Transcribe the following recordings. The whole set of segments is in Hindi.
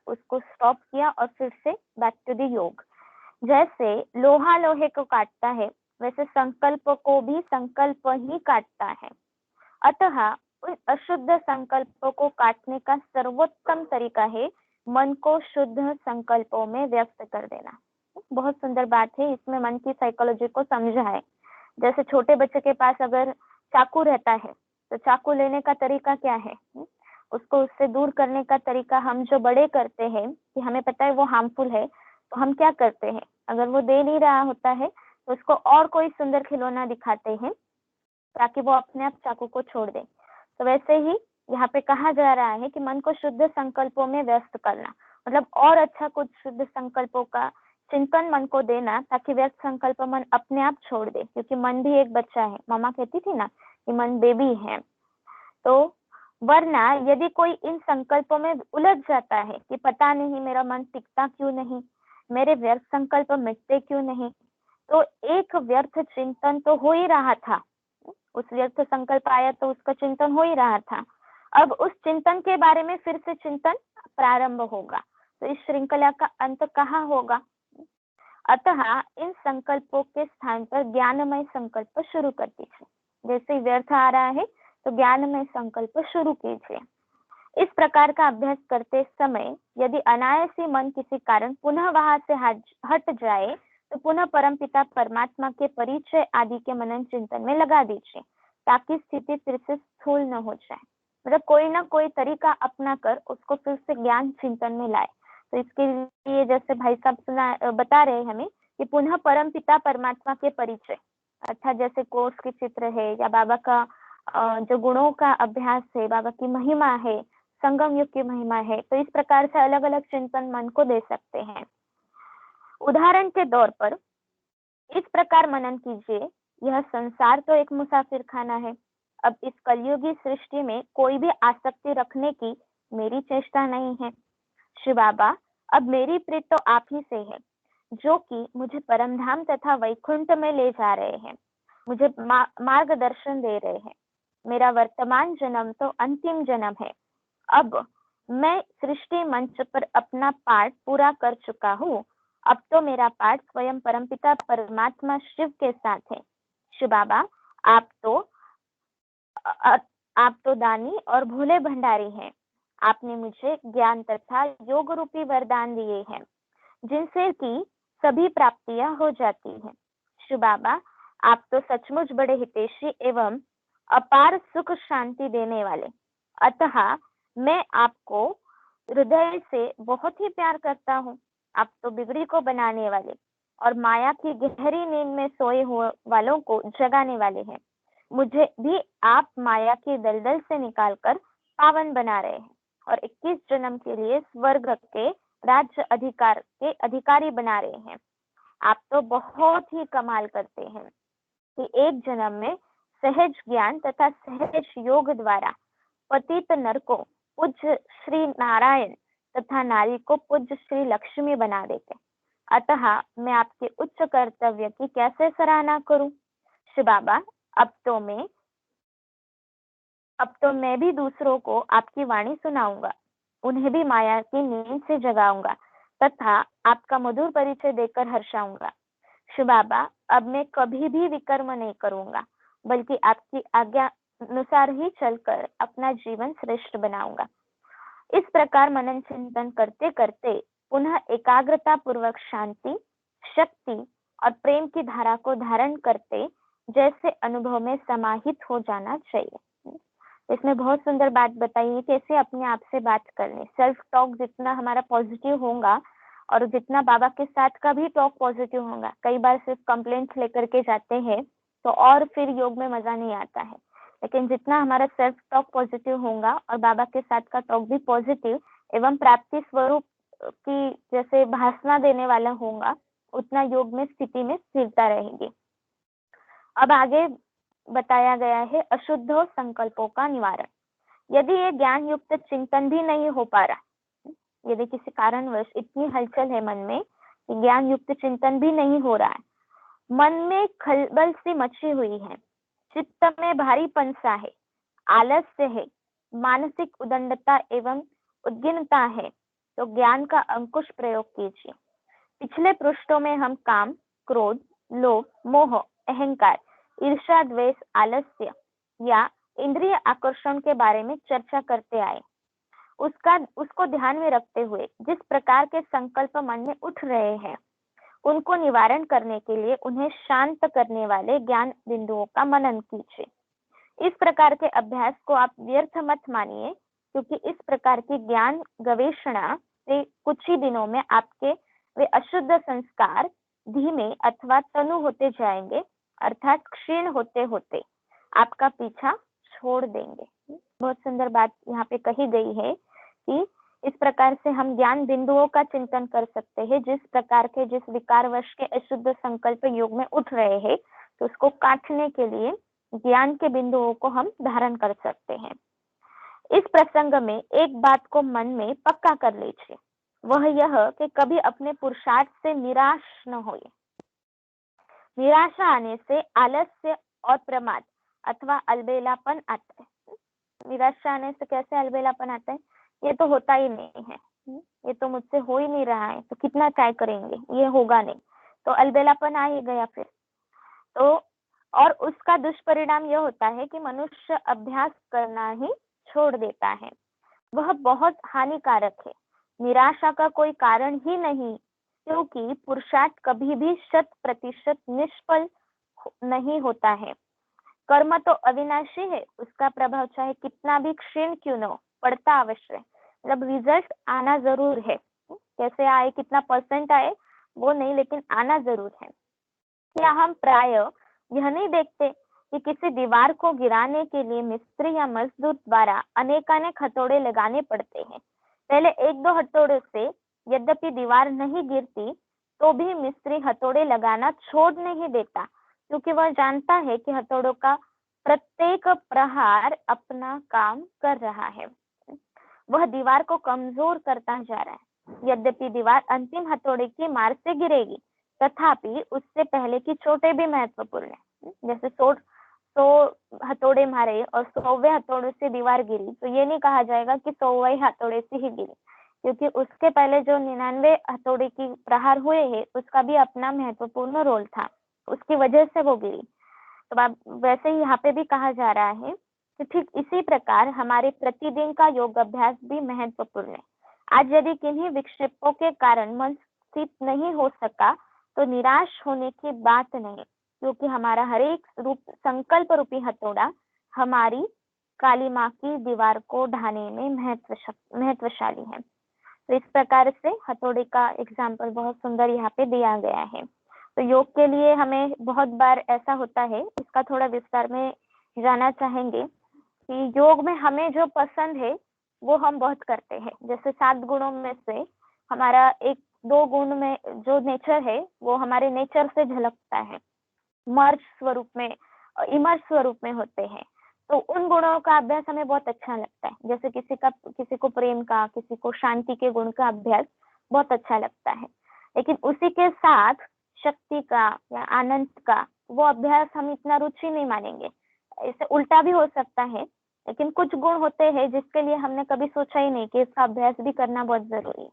उसको स्टॉप किया और फिर से बैक टू द योग। जैसे लोहा लोहे को काटता है, वैसे संकल्प को भी संकल्प ही काटता है। अतः उन अशुद्ध संकल्पों को काटने का सर्वोत्तम तरीका है मन को शुद्ध संकल्पों में व्यक्त कर देना। बहुत सुंदर बात है, इसमें मन की साइकोलॉजी को समझा है। जैसे छोटे बच्चे के पास अगर चाकू रहता है तो चाकू लेने का तरीका क्या है, उसको उससे दूर करने का तरीका हम जो बड़े करते हैं कि हमें पता है वो हार्मफुल है, तो हम क्या करते हैं, अगर वो दे नहीं रहा होता है तो उसको और कोई सुंदर खिलौना दिखाते हैं ताकि वो अपने आप चाकू को छोड़ दे। तो वैसे ही यहाँ पे कहा जा रहा है कि मन को शुद्ध संकल्पों में व्यस्त करना, मतलब और अच्छा कुछ शुद्ध संकल्पों का चिंतन मन को देना ताकि व्यर्थ संकल्प मन अपने आप छोड़ दे, क्योंकि मन भी एक बच्चा है। मामा कहती थी ना कि मन बेबी है। तो वरना यदि कोई इन संकल्पों में उलझ जाता है कि पता नहीं मेरा मन टिकता क्यों नहीं, मेरे व्यर्थ संकल्प मिटते क्यों नहीं, तो एक व्यर्थ चिंतन तो हो ही रहा था, उस व्यर्थ संकल्प आया तो उसका चिंतन हो ही रहा था। अब उस चिंतन के बारे में फिर से चिंतन प्रारंभ होगा, तो इस श्रृंखला का अंत कहाँ होगा। अतः इन संकल्पों के स्थान पर ज्ञानमय संकल्प शुरू कर दीजिए। जैसे व्यर्थ आ रहा है तो ज्ञानमय संकल्प शुरू कीजिए। इस प्रकार का अभ्यास करते समय यदि अनायासी मन किसी कारण पुनः वहां से हट जाए तो पुनः परमपिता परमात्मा के परिचय आदि के मनन चिंतन में लगा दीजिए, ताकि स्थिति फिर से स्थूल न हो जाए। मतलब कोई ना कोई तरीका अपना कर उसको फिर से ज्ञान चिंतन में लाए। तो इसके लिए जैसे भाई साहब बता रहे हमें कि पुनः परमपिता परमात्मा के परिचय, अर्थात जैसे कोर्स के चित्र है या बाबा का जो गुणों का अभ्यास है, बाबा की महिमा है, संगम युग की महिमा है, तो इस प्रकार से अलग अलग चिंतन मन को दे सकते हैं। उदाहरण के तौर पर इस प्रकार मनन कीजिए, यह संसार तो एक मुसाफिर खाना है। अब इस कलयुगी सृष्टि में कोई भी आसक्ति रखने की मेरी चेष्टा नहीं है। श्री बाबा, अब मेरी प्रीत तो आप ही से है, जो कि मुझे परमधाम तथा वैकुंठ में ले जा रहे हैं, मुझे मार्गदर्शन दे रहे हैं। मेरा वर्तमान जन्म तो अंतिम जन्म है। अब मैं सृष्टि मंच पर अपना पाठ पूरा कर चुका हूँ। अब तो मेरा पाठ स्वयं परमपिता परमात्मा शिव के साथ है। शिव बाबा, आप तो दानी और भोले भंडारी हैं। आपने मुझे ज्ञान तथा योग रूपी वरदान दिए हैं, जिनसे कि सभी प्राप्तियां हो जाती हैं। शिव बाबा, आप तो सचमुच बड़े हितैषी एवं अपार सुख शांति देने वाले। अतः मैं आपको हृदय से बहुत ही प्यार करता हूँ। आप तो बिगड़ी को बनाने वाले और माया की गहरी नींद में सोए हुए वालों को जगाने वाले हैं। मुझे भी आप माया की दलदल से निकालकर पावन बना रहे हैं और 21 जन्म के लिए स्वर्ग के राज्य अधिकार के अधिकारी बना रहे हैं। आप तो बहुत ही कमाल करते हैं कि एक जन्म में सहज ज्ञान तथा सहज योग द्वारा पतित नर को पूज्य श्री नारायण तथा नारी को पूज्य श्री लक्ष्मी बना देते। अतः मैं आपके उच्च कर्तव्य की कैसे सराहना करूं। श्री बाबा, अब तो मैं भी दूसरों को आपकी वाणी सुनाऊंगा, उन्हें भी माया की नींद से जगाऊंगा तथा आपका मधुर परिचय देकर हर्षाऊंगा। श्री बाबा, अब मैं कभी भी विकर्म नहीं करूंगा, बल्कि आपकी आज्ञा अनुसार ही चलकर अपना जीवन श्रेष्ठ बनाऊंगा। इस प्रकार मनन चिंतन करते करते पुनः एकाग्रता पूर्वक शांति, शक्ति और प्रेम की धारा को धारण करते जैसे अनुभव में समाहित हो जाना चाहिए। इसमें बहुत सुंदर बात बताई है, कैसे अपने आप से बात करनी। सेल्फ टॉक जितना हमारा पॉजिटिव होगा और जितना बाबा के साथ का भी टॉक पॉजिटिव होगा, कई बार सिर्फ कंप्लेंट्स लेकर के जाते हैं तो और फिर योग में मजा नहीं आता है, लेकिन जितना हमारा सेल्फ टॉक पॉजिटिव होगा और बाबा के साथ का टॉक भी पॉजिटिव एवं प्राप्ति स्वरूप की जैसे भाषणा देने वाला होगा, उतना योग में स्थिति में स्थिरता रहेगी। अब आगे बताया गया है अशुद्ध संकल्पों का निवारण। यदि ये ज्ञान युक्त चिंतन भी नहीं हो पा रहा, यदि किसी कारणवश इतनी हलचल है मन में कि ज्ञान युक्त चिंतन भी नहीं हो रहा है, मन में खलबल सी मची हुई है, चित्त में भारीपन सा है, आलस्य है, मानसिक उदंडता एवं उद्विग्नता है, तो ज्ञान का अंकुश प्रयोग कीजिए। पिछले पृष्ठों में हम काम, क्रोध, लोभ, मोह, अहंकार, ईर्ष्या, द्वेष, आलस्य या इंद्रिय आकर्षण के बारे में चर्चा करते आए। उसको ध्यान में रखते हुए जिस प्रकार के संकल्प मन में उठ रहे हैं उनको निवारण करने के लिए उन्हें शांत करने वाले ज्ञान बिंदुओं का मनन कीजिए। इस प्रकार के अभ्यास को आप व्यर्थ मत मानिए, क्योंकि इस प्रकार की ज्ञान गवेषणा से कुछ ही दिनों में आपके वे अशुद्ध संस्कार धीमे अथवा तनु होते जाएंगे, अर्थात क्षीण होते होते आपका पीछा छोड़ देंगे। बहुत सुंदर बात यहाँ पे कही गई है कि इस प्रकार से हम ज्ञान बिंदुओं का चिंतन कर सकते हैं। जिस प्रकार के जिस विकारवश के अशुद्ध संकल्प योग में उठ रहे हैं, तो उसको काटने के लिए ज्ञान के बिंदुओं को हम धारण कर सकते हैं। इस प्रसंग में एक बात को मन में पक्का कर लीजिए, वह यह कि कभी अपने पुरुषार्थ से निराश न होइए। निराशा आने से आलस्य और प्रमाद अथवा अलबेलापन आता है। निराशा आने से कैसे अलबेलापन आता है? ये तो होता ही नहीं है, ये तो मुझसे हो ही नहीं रहा है, तो कितना ट्राई करेंगे, ये होगा नहीं, तो अलबेलापन आ ही गया फिर तो। और उसका दुष्परिणाम यह होता है कि मनुष्य अभ्यास करना ही छोड़ देता है। वह बहुत हानिकारक है। निराशा का कोई कारण ही नहीं, क्योंकि पुरुषार्थ कभी भी 100% निष्फल नहीं होता है। कर्म तो अविनाशी है, उसका प्रभाव चाहे कितना भी क्षीण क्यों न हो, पड़ता अवश्य है। मतलब रिजल्ट आना जरूर है, कैसे आए, कितना % आए वो नहीं, लेकिन आना जरूर है। क्या हम प्राय यह नहीं देखते कि किसी दीवार को गिराने के लिए मिस्त्री या मजदूर द्वारा अनेकानेक हथौड़े लगाने पड़ते हैं। पहले 1-2 हथौड़े से यद्यपि दीवार नहीं गिरती, तो भी मिस्त्री हथौड़े लगाना छोड़ नहीं देता, क्योंकि वह जानता है कि हथौड़ों का प्रत्येक प्रहार अपना काम कर रहा है। वह दीवार को कमजोर करता जा रहा है। यद्यपि दीवार अंतिम हथौड़े की मार से गिरेगी, तथापि उससे पहले की चोटें भी महत्वपूर्ण है। जैसे 100 हथौड़े मारे और 100वें हथौड़े से दीवार गिरी, तो ये नहीं कहा जाएगा कि 100वें हथौड़े से ही गिरी, क्योंकि उसके पहले जो 99 हथौड़े की प्रहार हुए हैं उसका भी अपना महत्वपूर्ण रोल था, उसकी वजह से वो गिरी। तो अब वैसे ही यहाँ पे भी कहा जा रहा है कि ठीक इसी प्रकार हमारे प्रतिदिन का योग अभ्यास भी महत्वपूर्ण है। आज यदि किन्हीं विक्षेपों के कारण मन स्थित नहीं हो सका, तो निराश होने की बात नहीं, क्योंकि हमारा हर एक रूप संकल्प रूपी हथौड़ा हमारी काली माँ की दीवार को ढाने में महत्वशाली है। तो इस प्रकार से हथौड़े का एग्जाम्पल बहुत सुंदर यहाँ पे दिया गया है। तो योग के लिए हमें बहुत बार ऐसा होता है, इसका थोड़ा विस्तार में जाना चाहेंगे कि योग में हमें जो पसंद है वो हम बहुत करते हैं। जैसे 7 गुणों में से हमारा 1-2 गुण में जो नेचर है वो हमारे नेचर से झलकता है, मर्ज स्वरूप में, इमर्ज स्वरूप में होते हैं। तो उन गुणों का अभ्यास हमें बहुत अच्छा लगता है। जैसे किसी को प्रेम का, किसी को शांति के गुण का अभ्यास बहुत अच्छा लगता है, लेकिन उसी के साथ शक्ति का या आनंद का वो अभ्यास हम इतना रुचि नहीं मानेंगे। इससे उल्टा भी हो सकता है, लेकिन कुछ गुण होते हैं जिसके लिए हमने कभी सोचा ही नहीं कि इसका अभ्यास भी करना बहुत जरूरी है।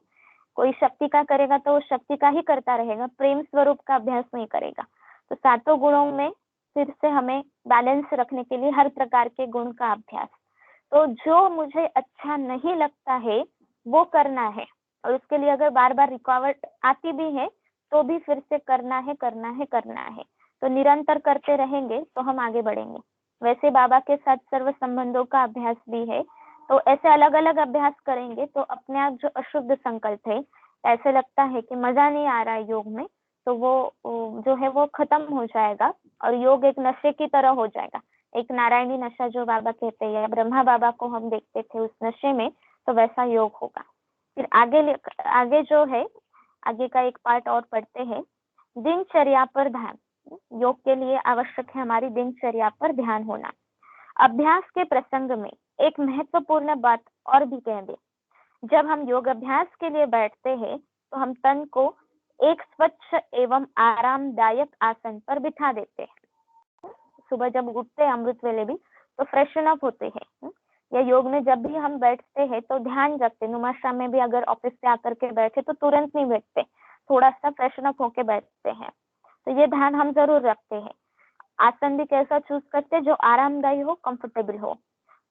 कोई शक्ति का करेगा तो शक्ति का ही करता रहेगा, प्रेम स्वरूप का अभ्यास नहीं करेगा। तो 7 गुणों में फिर से हमें बैलेंस रखने के लिए हर प्रकार के गुण का अभ्यास। तो जो मुझे अच्छा नहीं लगता है वो करना है, और उसके लिए अगर बार बार रुकावट आती भी है तो भी फिर से करना है। तो निरंतर करते रहेंगे तो हम आगे बढ़ेंगे। वैसे बाबा के साथ सर्व संबंधों का अभ्यास भी है, तो ऐसे अलग अलग अभ्यास करेंगे तो अपने आप जो अशुद्ध संकल्प है, ऐसे लगता है कि मजा नहीं आ रहा है योग में, तो वो जो है वो खत्म हो जाएगा और योग एक नशे की तरह हो जाएगा। एक नारायणी नशा जो बाबा कहते हैं, ब्रह्मा बाबा को हम देखते थे उस नशे में, तो वैसा योग होगा। फिर आगे जो है, आगे का एक पार्ट और पढ़ते हैं, दिनचर्या पर ध्यान। योग के लिए आवश्यक है हमारी दिनचर्या पर ध्यान होना। अभ्यास के प्रसंग में एक महत्वपूर्ण बात और भी कह दे, जब हम योग अभ्यास के लिए बैठते हैं तो हम तन को एक स्वच्छ एवं आरामदायक आसन पर बिठा देते हैं। सुबह जब उठते हैं अमृत वेले भी तो फ्रेशन अप होते हैं, या योग में जब भी हम बैठते हैं तो ध्यान रखते, नुमाशा में भी अगर ऑफिस से आकर के बैठे तो तुरंत नहीं बैठते, थोड़ा सा फ्रेशन अप होके बैठते हैं। तो ये ध्यान हम जरूर रखते हैं। आसन भी कैसा चूज करते जो आरामदायी हो, कंफर्टेबल हो।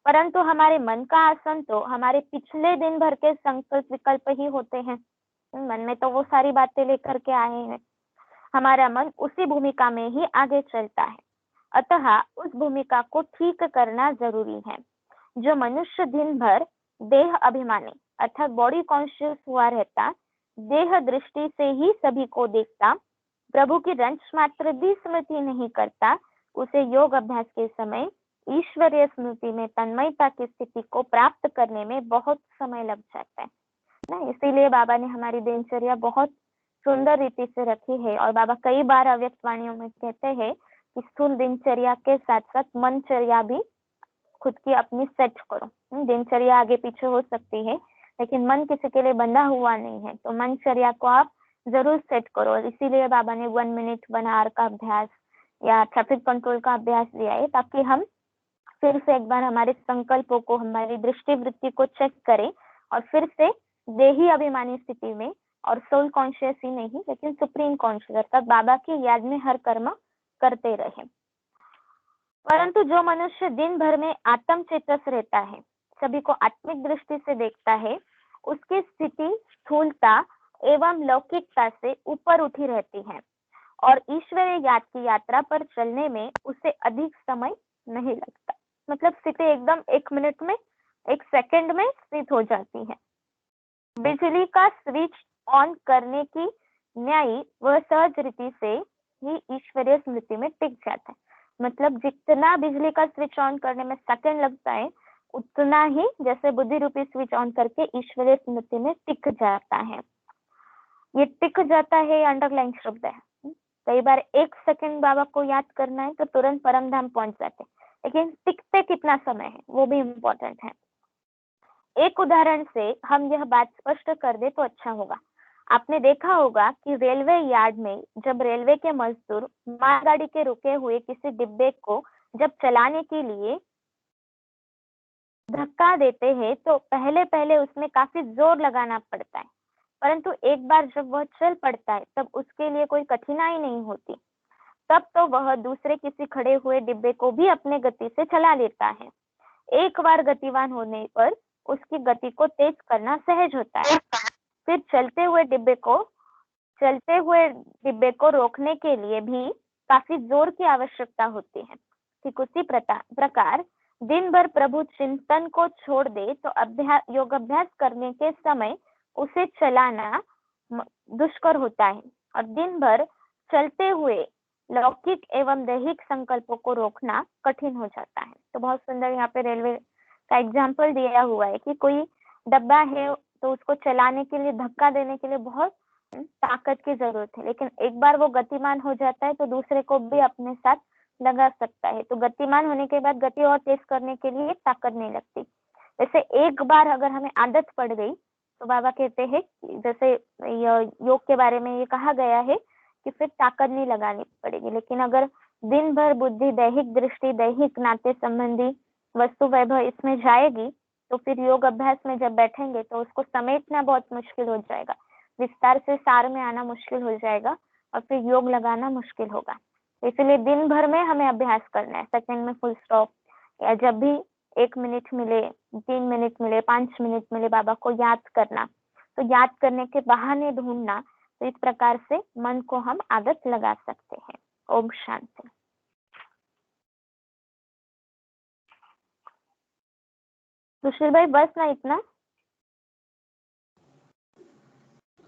परंतु हमारे मन का आसन तो हमारे पिछले दिन भर के संकल्प विकल्प ही होते हैं। मन में तो वो सारी बातें लेकर के आए हैं, हमारा मन उसी भूमिका में ही आगे चलता है, अतः उस भूमिका को ठीक करना जरूरी है। जो मनुष्य दिन भर देह अभिमानी अर्थात बॉडी कॉन्शियस हुआ रहता, देह दृष्टि से ही सभी को देखता, प्रभु की रंच मात्र भी स्मृति नहीं करता, उसे योग अभ्यास के समय ईश्वरीय स्मृति में तन्मयता की स्थिति को प्राप्त करने में बहुत समय लग जाता है ना। इसीलिए बाबा ने हमारी दिनचर्या बहुत सुंदर रीति से रखी है। और बाबा कई बार अव्यक्त वाणियों में कहते हैं कि स्थूल दिनचर्या के साथ साथ मनचर्या भी खुद की अपनी सेट करो। दिनचर्या आगे पीछे हो सकती है, लेकिन मन किसी के लिए बंधा हुआ नहीं है, तो मनचर्या को आप जरूर सेट करो। इसीलिए बाबा ने 1 मिनट 1 आवर का अभ्यास या ट्रैफिक कंट्रोल का अभ्यास दिया है, ताकि हम फिर से एक बार हमारे संकल्पों को, हमारी दृष्टि वृत्ति को चेक करें और फिर से देही अभिमानी स्थिति में, और सोल कॉन्शियस ही नहीं लेकिन सुप्रीम कॉन्शियस अर्थात बाबा की याद में हर कर्म करते रहे। परंतु जो मनुष्य दिन भर में आत्म चेतस रहता है, सभी को आत्मिक दृष्टि से देखता है, उसकी स्थिति स्थूलता एवं लौकिकता से ऊपर उठी रहती है और ईश्वरीय याद की यात्रा पर चलने में उसे अधिक समय नहीं लगता। मतलब स्थिति एकदम 1 मिनट में, 1 सेकंड में स्थित हो जाती है। बिजली का स्विच ऑन करने की न्यायी वह सहज रीति से ही ईश्वरीय स्मृति में टिक जाता है। मतलब जितना बिजली का स्विच ऑन करने में सेकंड लगता है, उतना ही जैसे बुद्धि रूपी स्विच ऑन करके ईश्वरीय स्मृति में टिक जाता है। ये टिक जाता है अंडरलाइन शब्द है। कई बार 1 सेकंड बाबा को याद करना है तो तुरंत परम धाम पहुंच जाते हैं, लेकिन टिकते कितना समय है वो भी इम्पोर्टेंट है। एक उदाहरण से हम यह बात स्पष्ट कर दे तो अच्छा होगा। आपने देखा होगा कि रेलवे यार्ड में जब रेलवे के मजदूर मालगाड़ी के रुके हुए किसी डिब्बे को जब चलाने के लिए धक्का देते हैं तो पहले पहले उसमें काफी जोर लगाना पड़ता है, परंतु एक बार जब वह चल पड़ता है तब उसके लिए कोई कठिनाई नहीं होती। तब तो वह दूसरे किसी खड़े हुए डिब्बे को भी अपने गति से चला लेता है। एक बार गतिवान होने पर उसकी गति को तेज करना सहज होता है। फिर चलते हुए डिब्बे को रोकने के लिए भी काफी जोर की आवश्यकता होती है। ठीक उसी प्रकार दिन भर प्रभु चिंतन को छोड़ दे तो योग अभ्यास करने के समय उसे चलाना दुष्कर होता है और दिन भर चलते हुए लौकिक एवं दैहिक संकल्पों को रोकना कठिन हो जाता है। तो बहुत सुंदर यहाँ पे रेलवे का एग्जाम्पल दिया हुआ है कि कोई डब्बा है तो उसको चलाने के लिए, धक्का देने के लिए बहुत ताकत की जरूरत है, लेकिन एक बार वो गतिमान हो जाता है तो दूसरे को भी अपने साथ लगा सकता है। तो गतिमान होने के बाद गति और तेज करने के लिए ताकत नहीं लगती। वैसे एक बार अगर हमें आदत पड़ गई तो बाबा कहते हैं जैसे योग के बारे में ये कहा गया है कि फिर ताकत नहीं लगानी पड़ेगी। लेकिन अगर दिन भर बुद्धि दैहिक दृष्टि, दैहिक नाते संबंधी वस्तु वैभव इसमें जाएगी तो फिर योग अभ्यास में जब बैठेंगे तो उसको समेटना बहुत मुश्किल हो जाएगा, विस्तार से सार में आना मुश्किल हो जाएगा और फिर योग लगाना मुश्किल होगा। इसलिए दिन भर में हमें अभ्यास करना है, सेकंड में फुल स्टॉप, या जब भी 1 मिनट मिले, 3 मिनट मिले, 5 मिनट मिले बाबा को याद करना, तो याद करने के बहाने ढूंढना। तो इस प्रकार से मन को हम आदत लगा सकते हैं। ओम शांति। सुशील भाई बस ना इतना।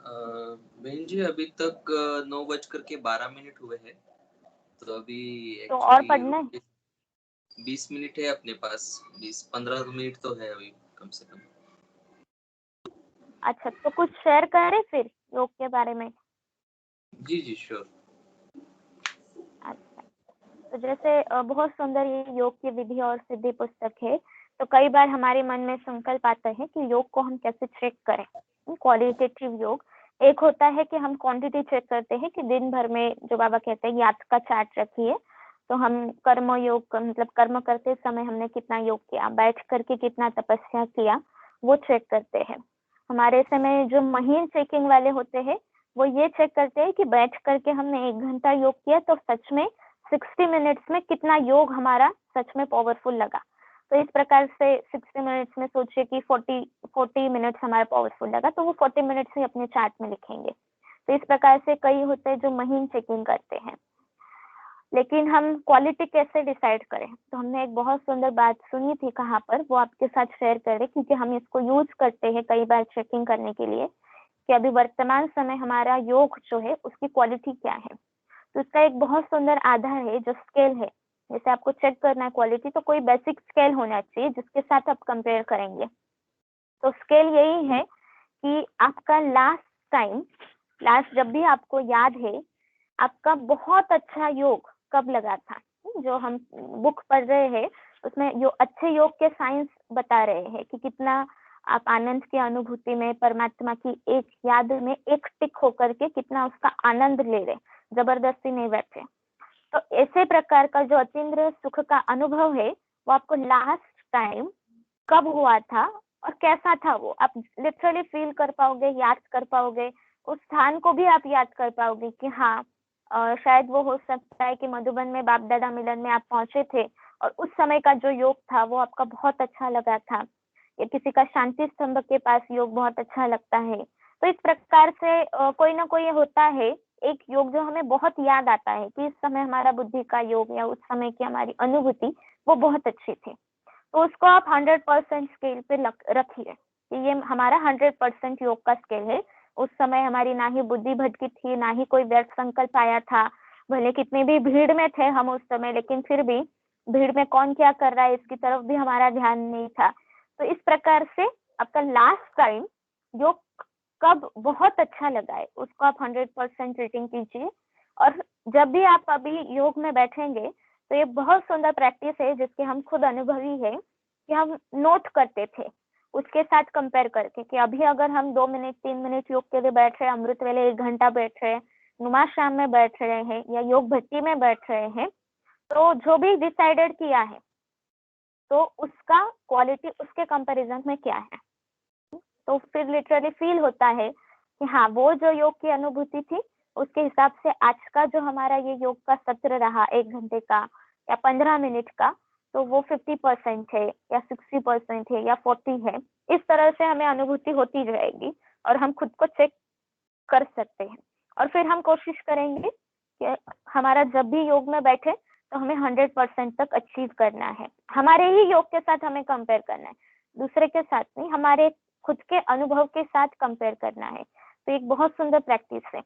बहन जी अभी तक 9:12 हुए हैं, तो अभी तो और पढ़ना है 20 मिनट है अपने पास, 15 मिनट तो है अभी कम से कम। अच्छा, तो कुछ शेयर करें फिर योग के बारे में। जी जी श्योर। अच्छा, तो जैसे बहुत सुंदर ये योग की विधि और सिद्धि पुस्तक है। तो कई बार हमारे मन में संकल्प आता है कि योग को हम कैसे चेक करें। क्वालिटेटिव योग एक होता है कि हम क्वांटिटी चेक करते हैं कि दिन भर में जो बाबा कहते हैं याद का चार्ट रखिए, तो हम कर्म योग मतलब कर्म करते समय हमने कितना योग किया, बैठ करके कितना तपस्या किया, वो चेक करते हैं। हमारे समय जो महीन चेकिंग वाले होते हैं वो ये चेक करते हैं कि बैठ करके हमने 1 घंटा योग किया तो सच में 60 मिनट्स में कितना योग हमारा सच में पावरफुल लगा। तो इस प्रकार से 60 मिनट्स में सोचिए कि 40 मिनट्स हमारा पावरफुल लगा, तो वो 40 मिनट्स ही अपने चार्ट में लिखेंगे। तो इस प्रकार से कई होते हैं जो महीन चेकिंग करते हैं। लेकिन हम क्वालिटी कैसे डिसाइड करें, तो हमने एक बहुत सुंदर बात सुनी थी कहाँ पर, वो आपके साथ शेयर करें क्योंकि हम इसको यूज करते हैं कई बार चेकिंग करने के लिए कि अभी वर्तमान समय हमारा योग जो है उसकी क्वालिटी क्या है। तो इसका एक बहुत सुंदर आधार है जो स्केल है। जैसे आपको चेक करना है क्वालिटी, तो कोई बेसिक स्केल होना चाहिए जिसके साथ आप कंपेयर करेंगे। तो स्केल यही है कि आपका लास्ट जब भी आपको याद है आपका बहुत अच्छा योग कब लगा था। जो हम बुक पढ़ रहे हैं उसमें जो अच्छे योग के साइंस बता रहे हैं कि कितना आप आनंद की अनुभूति में परमात्मा की एक याद में एक टिक होकर के कितना उसका आनंद ले रहे, जबरदस्ती नहीं बैठे। तो ऐसे प्रकार का जो अतीन्द्रिय सुख का अनुभव है वो आपको लास्ट टाइम कब हुआ था और कैसा था वो आप लिटरली फील कर पाओगे, याद कर पाओगे। उस स्थान को भी आप याद कर पाओगे कि हाँ शायद वो हो सकता है कि मधुबन में बाप दादा मिलन में आप पहुंचे थे और उस समय का जो योग था वो आपका बहुत अच्छा लगा था, या किसी का शांति स्तंभ के पास योग बहुत अच्छा लगता है। तो इस प्रकार से कोई ना कोई होता है एक योग जो हमें बहुत याद आता है कि इस समय हमारा बुद्धि का योग या उस समय की हमारी अनुभूति वो बहुत अच्छी थी। तो उसको आप 100% स्केल पे रखिए कि ये हमारा 100% योग का स्केल है। उस समय हमारी ना ही बुद्धि भटकी थी, ना ही कोई व्यर्थ संकल्प आया था। भले कितनी भी भीड़ में थे हम उस समय, लेकिन फिर भी भीड़ में कौन क्या कर रहा है इसकी तरफ भी हमारा ध्यान नहीं था। तो इस प्रकार से आपका लास्ट टाइम योग कब बहुत अच्छा लगा है उसको आप 100% रेटिंग कीजिए। और जब भी आप अभी योग में बैठेंगे तो ये बहुत सुंदर प्रैक्टिस है जिसके हम खुद अनुभवी है कि हम नोट करते थे उसके साथ कंपेयर करके कि अभी अगर हम 2 मिनट 3 मिनट योग के लिए बैठ रहे हैं, अमृत वेले 1 घंटा बैठ रहे हैं, नुमा शाम में बैठ रहे हैं या योग भट्टी में बैठ रहे हैं, तो जो भी डिसाइडेड किया है तो उसका क्वालिटी उसके कंपैरिजन में क्या है। तो फिर लिटरली फील होता है कि हाँ वो जो योग की अनुभूति थी उसके हिसाब से आज का जो हमारा ये योग का सत्र रहा 1 घंटे का या 15 मिनट का, तो वो 50% है या 60% है या 40 है। इस तरह से हमें अनुभूति होती जाएगी और हम खुद को चेक कर सकते हैं। और फिर हम कोशिश करेंगे कि हमारा जब भी योग में बैठे तो हमें 100% तक अचीव करना है। हमारे ही योग के साथ हमें कंपेयर करना है, दूसरे के साथ नहीं, हमारे खुद के अनुभव के साथ कंपेयर करना है। तो एक बहुत सुंदर प्रैक्टिस है।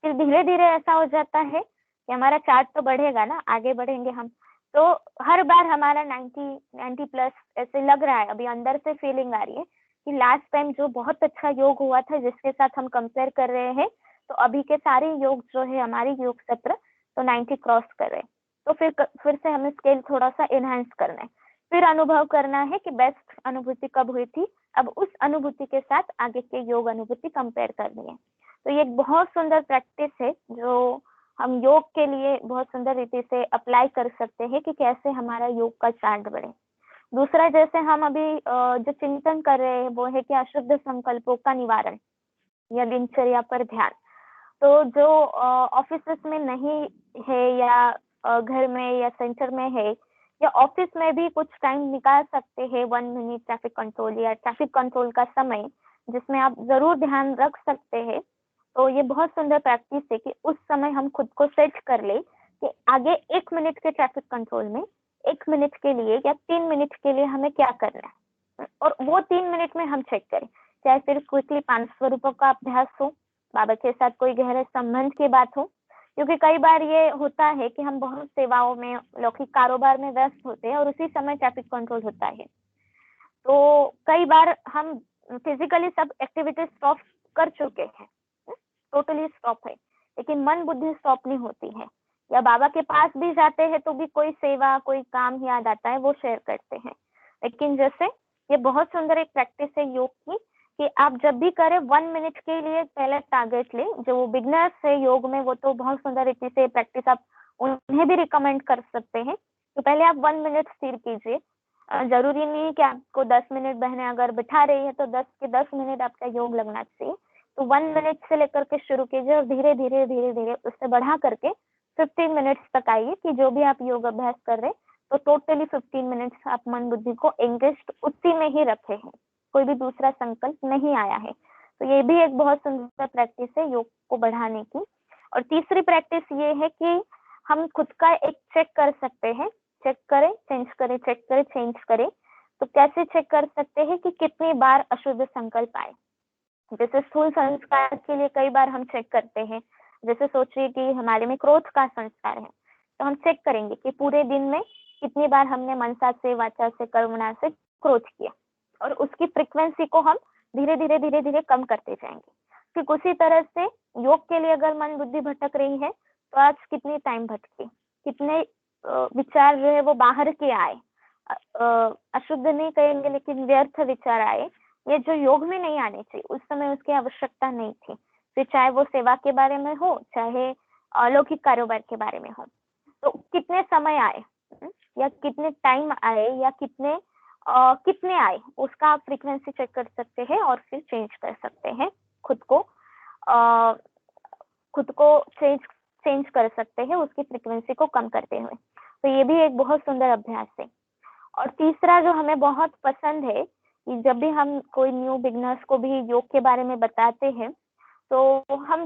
फिर धीरे धीरे ऐसा हो जाता है कि हमारा चार्ट तो बढ़ेगा ना, आगे बढ़ेंगे हम, तो हर बार हमारा 90 प्लस ऐसे लग रहा है, अभी अंदर से फीलिंग आ रही है कि लास्ट टाइम जो बहुत अच्छा योग हुआ था जिसके साथ हम कंपेयर कर रहे हैं, तो अभी के सारे योग जो है हमारी योग सत्र तो 90 क्रॉस कर रहे हैं। तो फिर से हमें स्केल थोड़ा सा एनहांस करना है, फिर अनुभव करना है कि बेस्ट अनुभूति कब हुई थी, अब उस अनुभूति के साथ आगे के योग अनुभूति कंपेयर करनी है। तो ये एक बहुत सुंदर प्रैक्टिस है जो हम योग के लिए बहुत सुंदर रीति से अप्लाई कर सकते हैं कि कैसे हमारा योग का चार्ट बढ़े। दूसरा, जैसे हम अभी जो चिंतन कर रहे हैं वो है कि अशुद्ध संकल्पों का निवारण या दिनचर्या पर ध्यान। तो जो ऑफिस में नहीं है या घर में या सेंटर में है या ऑफिस में भी कुछ टाइम निकाल सकते हैं, 1 मिनट ट्रैफिक कंट्रोल या ट्रैफिक कंट्रोल का समय जिसमें आप जरूर ध्यान रख सकते हैं। तो ये बहुत सुंदर प्रैक्टिस है कि उस समय हम खुद को सेट कर ले कि आगे 1 मिनट के ट्रैफिक कंट्रोल में 1 मिनट के लिए या 3 मिनट के लिए हमें क्या करना है, और वो 3 मिनट में हम चेक करें। चाहे फिर क्विकली 5 स्वरूपों का अभ्यास हो, बाबा के साथ कोई गहरे संबंध की बात हो, क्योंकि कई बार ये होता है कि हम बहुत सेवाओं में लौकिक कारोबार में व्यस्त होते हैं और उसी समय ट्रैफिक कंट्रोल होता है। तो कई बार हम फिजिकली सब एक्टिविटीज स्टॉप कर चुके हैं, टोटली स्टॉप है, लेकिन मन बुद्धि स्टॉप नहीं होती है, या बाबा के पास भी जाते हैं तो भी कोई सेवा कोई काम याद आता है वो शेयर करते हैं। लेकिन जैसे ये बहुत सुंदर एक प्रैक्टिस है योग की कि आप जब भी करें 1 मिनट के लिए पहले टारगेट ले। जो बिगनर्स है योग में वो तो बहुत सुंदर रीति से प्रैक्टिस आप उन्हें भी रिकमेंड कर सकते हैं। तो पहले आप 1 मिनट स्थिर कीजिए। जरूरी नहीं कि आपको 10 मिनट बहनें अगर बिठा रही है तो 10 के 10 मिनट आपका योग लगना चाहिए। तो 1 मिनट से लेकर के शुरू कीजिए और धीरे धीरे धीरे धीरे उससे बढ़ा करके 15 मिनट्स तक आइए कि जो भी आप योग अभ्यास कर रहे हैं तो टोटली 15 मिनट्स आप मन बुद्धि को एंगेज्ड उसी में ही रखे हैं, कोई भी दूसरा संकल्प नहीं आया है। तो ये भी एक बहुत सुंदर प्रैक्टिस है योग को बढ़ाने की। और तीसरी प्रैक्टिस ये है कि हम खुद का एक चेक कर सकते हैं, चेक करें चेंज करें, चेक करें चेंज करें। तो कैसे चेक कर सकते हैं कि कितनी बार अशुद्ध संकल्प आए। जैसे स्थूल संस्कार के लिए कई बार हम चेक करते हैं, जैसे सोचिए कि हमारे में क्रोध का संस्कार है तो हम चेक करेंगे कि पूरे दिन में कितनी बार हमने मनसा से, वाचा से, कर्मणा से क्रोध किया और उसकी फ्रीक्वेंसी को हम धीरे धीरे धीरे धीरे कम करते जाएंगे। ठीक उसी तरह से योग के लिए अगर मन बुद्धि भटक रही है तो आज कितनी टाइम भटकी, कितने विचार जो है वो बाहर के आए, अशुद्ध नहीं कहेंगे लेकिन व्यर्थ विचार आए, ये जो योग में नहीं आने चाहिए, उस समय उसकी आवश्यकता नहीं थी। फिर चाहे वो सेवा के बारे में हो, चाहे अलौकिक कारोबार के बारे में हो, तो कितने समय आए या कितने टाइम आए या कितने आए, उसका आप फ्रीक्वेंसी चेक कर सकते हैं और फिर चेंज कर सकते हैं खुद को चेंज कर सकते हैं उसकी फ्रीक्वेंसी को कम करते हुए। तो ये भी एक बहुत सुंदर अभ्यास है। और तीसरा जो हमें बहुत पसंद है कि जब भी हम कोई न्यू बिगनर्स को भी योग के बारे में बताते हैं तो हम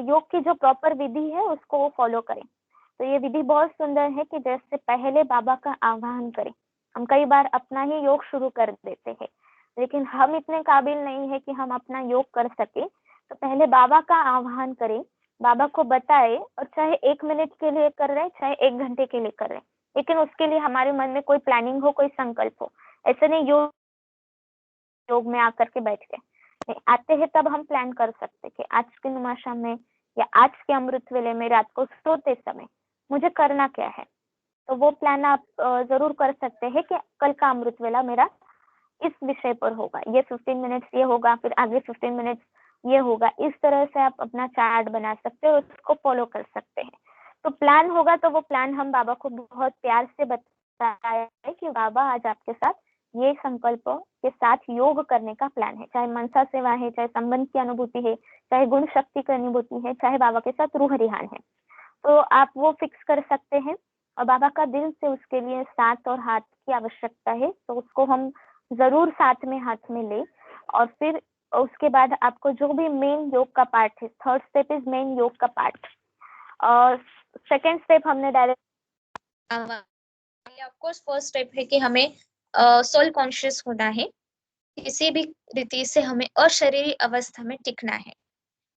योग की जो प्रॉपर विधि है उसको फॉलो करें। तो ये विधि बहुत सुंदर है कि जैसे पहले बाबा का आह्वान करें। हम कई बार अपना ही योग शुरू कर देते हैं लेकिन हम इतने काबिल नहीं है कि हम अपना योग कर सके। तो पहले बाबा का आह्वान करें, बाबा को बताए, और चाहे 1 मिनट के लिए कर रहे हैं चाहे 1 घंटे के लिए कर रहे हैं, लेकिन उसके लिए हमारे मन में कोई प्लानिंग हो, कोई संकल्प हो। ऐसे नहीं योग में आकर के बैठ गए, आते हैं तब हम प्लान कर सकते कि आज के नुमाशा में या आज के अमृत वेले में रात को सोते समय मुझे करना क्या है। तो वो प्लान आप जरूर कर सकते हैं कि कल का अमृत वेला मेरा इस विषय पर होगा, ये 15 मिनट्स ये होगा, फिर आगे 15 मिनट्स ये होगा। इस तरह से आप अपना चार्ट बना सकते हैं और उसको फॉलो कर सकते हैं। तो प्लान होगा तो वो प्लान हम बाबा को बहुत प्यार से बताया है कि बाबा आज आपके साथ ये संकल्पों के साथ योग करने का प्लान है, चाहे मनसा सेवा है, चाहे संबंध की अनुभूति है, चाहे गुण शक्ति की अनुभूति है, चाहे बाबा के साथ रूह रिहान है। तो आप वो फिक्स कर सकते हैं और बाबा का दिल से उसके लिए साथ और हाथ की आवश्यकता है, तो उसको हम जरूर साथ में ले। और फिर उसके बाद आपको जो भी मेन योग का पार्ट है, थर्ड स्टेप इज मेन योग का पार्ट, और सेकेंड स्टेप हमने डायरेक्ट ऑफकोर्स फर्स्ट स्टेप है कि हमें सोल कॉन्शियस होना है। किसी भी रीति से हमें अशरीरी अवस्था में टिकना है।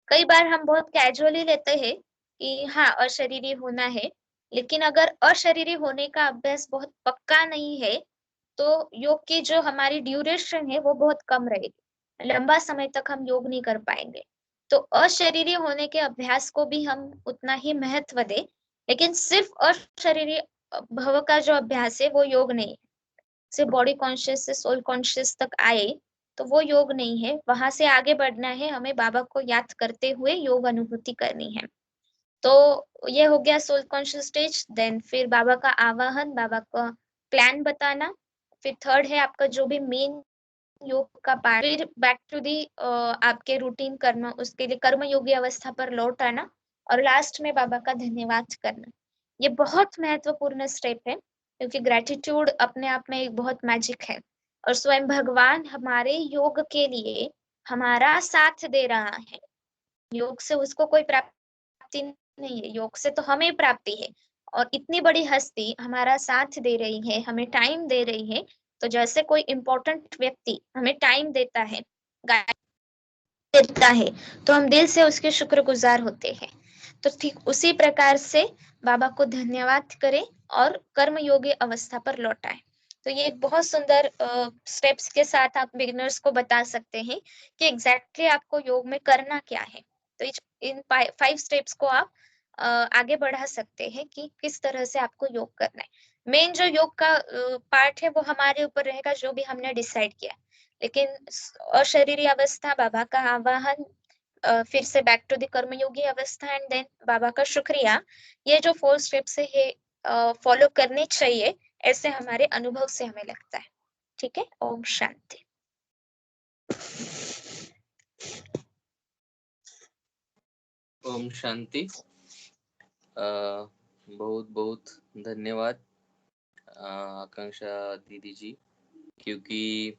कई बार हम बहुत कैजुअली लेते हैं कि हाँ अशरीरी होना है, लेकिन अगर अशरीरी होने का अभ्यास बहुत पक्का नहीं है तो योग की जो हमारी ड्यूरेशन है वो बहुत कम रहेगी, लंबा समय तक हम योग नहीं कर पाएंगे। तो अशरीरी होने के अभ्यास को भी हम उतना ही महत्व दें, लेकिन सिर्फ अशरीरी भव का जो अभ्यास है वो योग नहीं है। से बॉडी कॉन्शियस से सोल कॉन्शियस तक आए तो वो योग नहीं है, वहां से आगे बढ़ना है, हमें बाबा को याद करते हुए योग अनुभूति करनी है। तो ये हो गया सोल कॉन्शियस स्टेज। देन फिर बाबा का आवाहन, बाबा का प्लान बताना। फिर थर्ड है आपका जो भी मेन योग का पार्ट, फिर बैक टू दी आपके रूटीन कर्म, उसके लिए कर्म योगी अवस्था पर लौट आना, और लास्ट में बाबा का धन्यवाद करना। ये बहुत महत्वपूर्ण स्टेप है क्योंकि ग्रेटिट्यूड अपने आप में एक बहुत मैजिक है, और स्वयं भगवान हमारे योग के लिए हमारा साथ दे रहा है। योग से उसको कोई प्राप्ति नहीं है, योग से तो हमें प्राप्ति है। और इतनी बड़ी हस्ती हमारा साथ दे रही है, हमें टाइम दे रही है। तो जैसे कोई इम्पोर्टेंट व्यक्ति हमें टाइम देता है, देता है, तो हम दिल से उसके शुक्रगुजार होते हैं। तो ठीक उसी प्रकार से बाबा को धन्यवाद करें और कर्म योगी अवस्था पर लौटाएं। तो ये एक बहुत सुंदर स्टेप्स के साथ आप बिगिनर्स को बता सकते हैं कि एग्जैक्टली आपको योग में करना क्या है। तो इन 5 स्टेप्स को आप आगे बढ़ा सकते हैं कि किस तरह से आपको योग करना है। मेन जो योग का पार्ट है वो हमारे ऊपर रहेगा, जो भी हमने डिसाइड किया। लेकिन अशरीरी अवस्था, बाबा का आवाहन, फिर से बैक टू द कर्मयोगी अवस्था एंड देन बाबा का शुक्रिया। ये जो 4 स्टेप्स है ये फॉलो करनी चाहिए, ऐसे हमारे अनुभव से हमें लगता है। ठीक है, ओम शांति। ओम शांति। बहुत बहुत धन्यवाद आकांक्षा दीदी जी, क्योंकि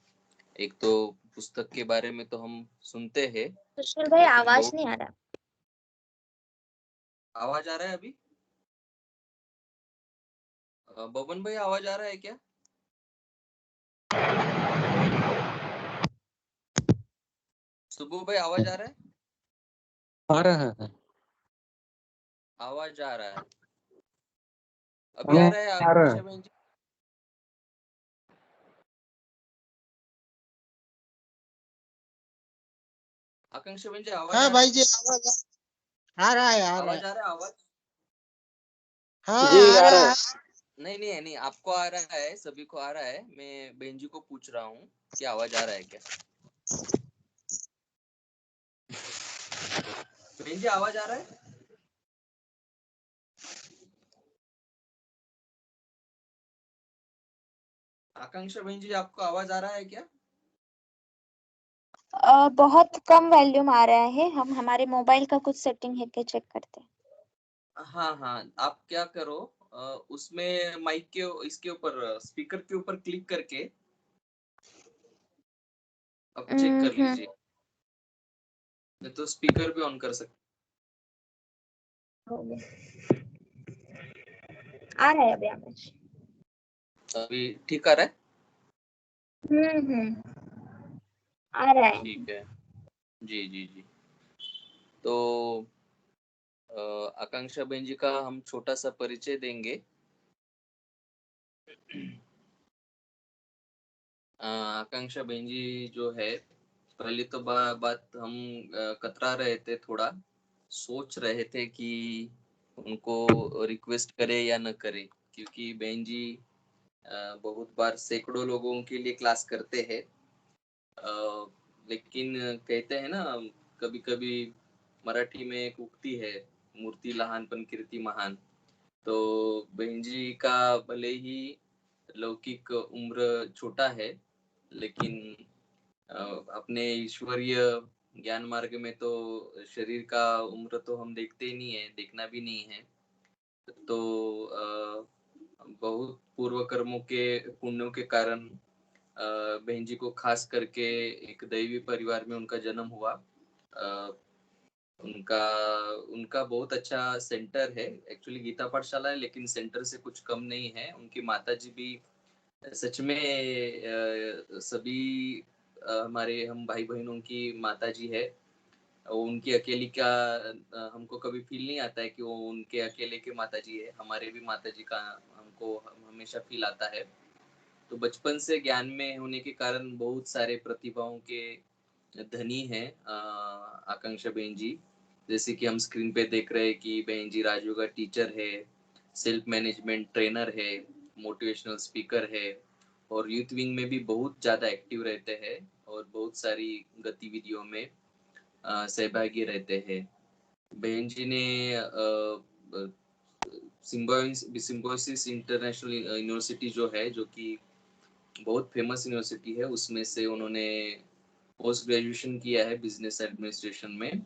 एक तो पुस्तक के बारे में तो हम सुनते हैं, सुशील भाई लेकिन आवाज बहुत नहीं आ रहा। आवाज आ रहा है अभी? बबन भाई आवाज आ रहा है क्या? सुबह भाई आवाज आ रहा है? आ रहा है। आवाज आ रहा है, अभी आ रहा है आ रहा है। आकांक्षा बहन जी? आकांक्षा बहन जी आवाज हाँ आ रहा भाई है? जी, आवाज आ रहा है, आ रहा आवाज है। आ रहा है? आवाज हाँ, जी आ आ रहा रहा है। है। नहीं नहीं नहीं, आपको आ रहा है, सभी को आ रहा है। मैं बहन जी को पूछ रहा हूँ कि आवाज आ रहा है क्या? बहन जी आवाज आ रहा है? आकांक्षा बहन जी आपको आवाज आ रहा है क्या? बहुत कम वॉल्यूम आ रहा है, हम हमारे मोबाइल का कुछ सेटिंग है क्या चेक करते हैं। हाँ हाँ, आप क्या करो, उसमें माइक के इसके ऊपर स्पीकर के ऊपर क्लिक करके आप चेक कर लीजिए, नहीं तो स्पीकर भी ऑन कर सकते। हो गया। आ रहा है अभी आवाज। अभी ठीक आ रहा है? आ रहा है। ठीक है, जी जी जी। तो आकांक्षा बहन जी का हम छोटा सा परिचय देंगे। आकांक्षा बहन जी जो है, पहले तो बात हम कतरा रहे थे, थोड़ा सोच रहे थे कि उनको रिक्वेस्ट करे या न करे, क्योंकि बहन जी बहुत बार सैकड़ों लोगों के लिए क्लास करते हैं, लेकिन कहते हैं ना, कभी कभी मराठी में एक उक्ति है, मूर्ति लहान पण कीर्ती महान। तो बहन जी का भले ही लौकिक उम्र छोटा है, लेकिन अपने ईश्वरीय ज्ञान मार्ग में तो शरीर का उम्र तो हम देखते ही नहीं है, देखना भी नहीं है। तो बहुत पूर्व कर्मों के पुण्यों के कारण बहन जी को खास करके एक दैवी परिवार में उनका जन्म हुआ। उनका उनका बहुत अच्छा सेंटर है, एक्चुअली गीता पाठशाला है, लेकिन सेंटर से कुछ कम नहीं है। उनकी माता जी भी सच में सभी हमारे हम भाई बहनों की माता जी है। उनकी अकेली का हमको कभी फील नहीं आता है कि वो उनके अकेले के माता जी है, हमारे भी माता जी का हमको हमेशा फील आता है। तो बचपन से ज्ञान में होने के कारण बहुत सारे प्रतिभाओं के धनी है आकांक्षा बहन जी। जैसे कि हम स्क्रीन पे देख रहे हैं कि बहन जी राजयोगा टीचर है, सेल्फ मैनेजमेंट ट्रेनर है, मोटिवेशनल स्पीकर है, और यूथ विंग में भी बहुत ज़्यादा एक्टिव रहते हैं और बहुत सारी गतिविधियों में सहभागी रहते हैं। बहन जी ने सिम्बोसिस इंटरनेशनल यूनिवर्सिटी जो है, जो कि बहुत फेमस यूनिवर्सिटी है, उसमें से उन्होंने पोस्ट ग्रेजुएशन किया है बिजनेस एडमिनिस्ट्रेशन में,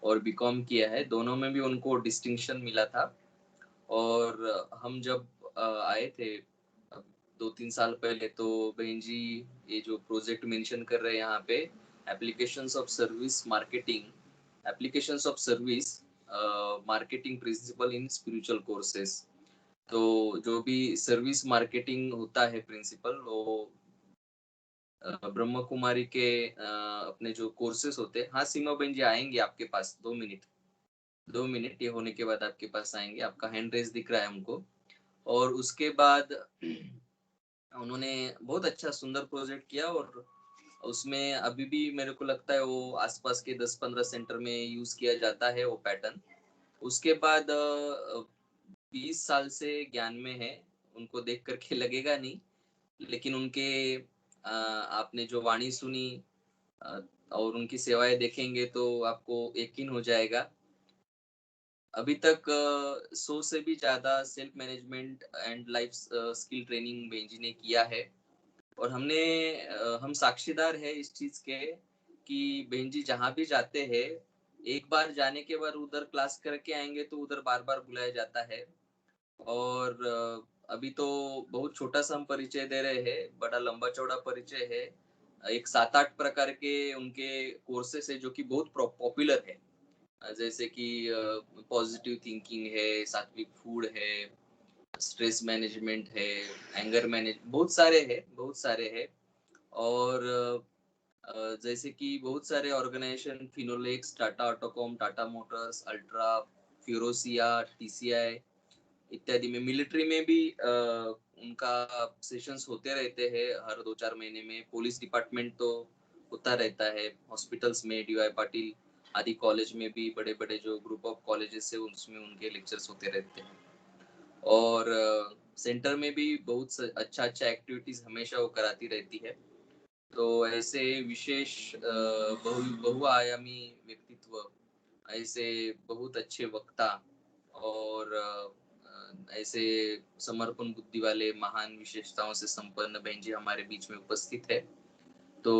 और बीकॉम किया है, दोनों में भी उनको डिस्टिंक्शन मिला था। और हम जब आए थे 2-3 साल पहले, तो बहन जी ये जो प्रोजेक्ट मेंशन कर रहे हैं यहाँ पे, applications of service marketing, applications of service marketing principle in spiritual courses. तो जो भी सर्विस मार्केटिंग होता है प्रिंसिपल, वो ब्रह्म कुमारी के अपने जो कोर्सेस होते हैं। हाँ सीमा बहन जी आएंगे आपके पास, 2 मिनट ये होने के बाद आपके पास आएंगे। आपका हैंड रेस दिख रहा है हमको। और उसके बाद उन्होंने बहुत अच्छा सुंदर प्रोजेक्ट किया, और उसमें अभी भी मेरे को लगता है वो आसपास के 10-15 सेंटर में यूज किया जाता है वो पैटर्न। उसके बाद 20 साल से ज्ञान में है, उनको देख करके लगेगा नहीं, लेकिन उनके आपने जो वाणी सुनी और उनकी सेवाएं देखेंगे तो आपको यकीन हो जाएगा। अभी तक 100 से भी ज्यादा self management and life skill training Benji ने किया है। और हम साक्षीदार है इस चीज के कि बेंजी जहाँ भी जाते हैं, एक बार जाने के बाद उधर क्लास करके आएंगे तो उधर बार बार बुलाया जाता है। और अभी तो बहुत छोटा सा हम परिचय दे रहे हैं, बड़ा लंबा चौड़ा परिचय है। एक 7-8 प्रकार के उनके कोर्सेस है जो कि बहुत पॉपुलर है। जैसे कि पॉजिटिव थिंकिंग है, सात्विक फूड है, स्ट्रेस मैनेजमेंट है, एंगर मैनेज, बहुत सारे हैं। और जैसे कि बहुत सारे organization, Finolex, Tata Autocomp, Tata Motors, Ultra, फ्यूरोसिया, टीसीआई इत्यादि में, मिलिट्री में भी उनका सेशंस होते रहते हैं हर 2-4 महीने में। पुलिस डिपार्टमेंट तो होता रहता है, हॉस्पिटल्स में डीवाई पाटिल आदि कॉलेज में भी बड़े बड़े जो ग्रुप ऑफ कॉलेजेस है उसमें उनके लेक्चर्स होते रहते हैं। और सेंटर में भी बहुत अच्छा अच्छा एक्टिविटीज हमेशा वो कराती रहती है। तो ऐसे विशेष बहुआयामी व्यक्तित्व, ऐसे बहुत अच्छे वक्ता और ऐसे समर्पण बुद्धि वाले महान विशेषताओं से संपन्न बहन जी हमारे बीच में उपस्थित है। तो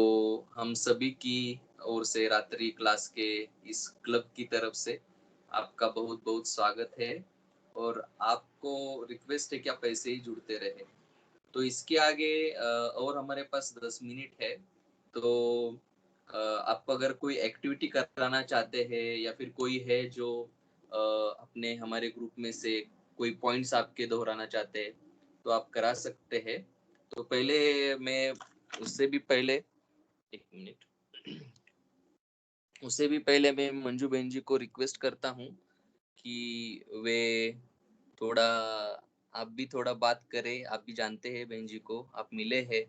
हम सभी की ओर से रात्रि क्लास के इस क्लब की तरफ से आपका बहुत बहुत स्वागत है। और आपको रिक्वेस्ट है कि आप ऐसे ही जुड़ते रहे। तो इसके आगे और हमारे पास 10 मिनट है। तो आप अगर कोई एक्टिविटी कराना चाहते हैं या फिर कोई है जो अपने हमारे ग्रुप में से कोई पॉइंट्स आपके दोहराना चाहते हैं तो आप करा सकते हैं। तो पहले मैं उससे भी पहले एक मिनट उससे भी पहले मैं मंजू बहन जी को रिक्वेस्ट करता हूँ कि वे थोड़ा आप भी थोड़ा बात करें। आप भी जानते हैं बहन जी को, आप मिले हैं,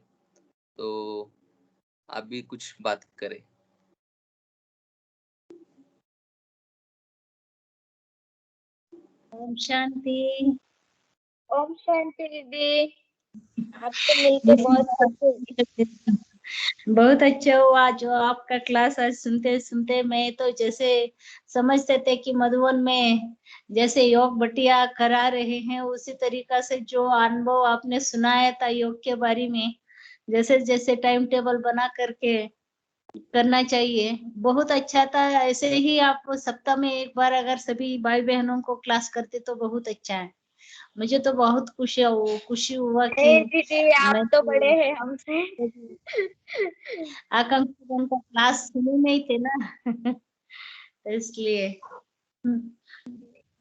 तो आप भी कुछ बात करें। ओम शांति। ओम शांति दीदी, आपसे मिलके बहुत खुशी हुई। बहुत अच्छा हुआ जो आपका क्लास आज सुनते सुनते मैं तो जैसे समझते थे कि मधुबन में जैसे योग बटिया करा रहे हैं, उसी तरीका से जो अनुभव आपने सुनाया था योग के बारे में, जैसे जैसे टाइम टेबल बना करके करना चाहिए, बहुत अच्छा था। ऐसे ही आप सप्ताह में एक बार अगर सभी भाई बहनों को क्लास करते तो बहुत अच्छा है। मुझे तो बहुत खुशी हुआ कि नहीं दीदी, आप मैं तो बड़े हैं हमसे। आकांक्षा बहन का क्लास सुने नहीं थे ना तो इसलिए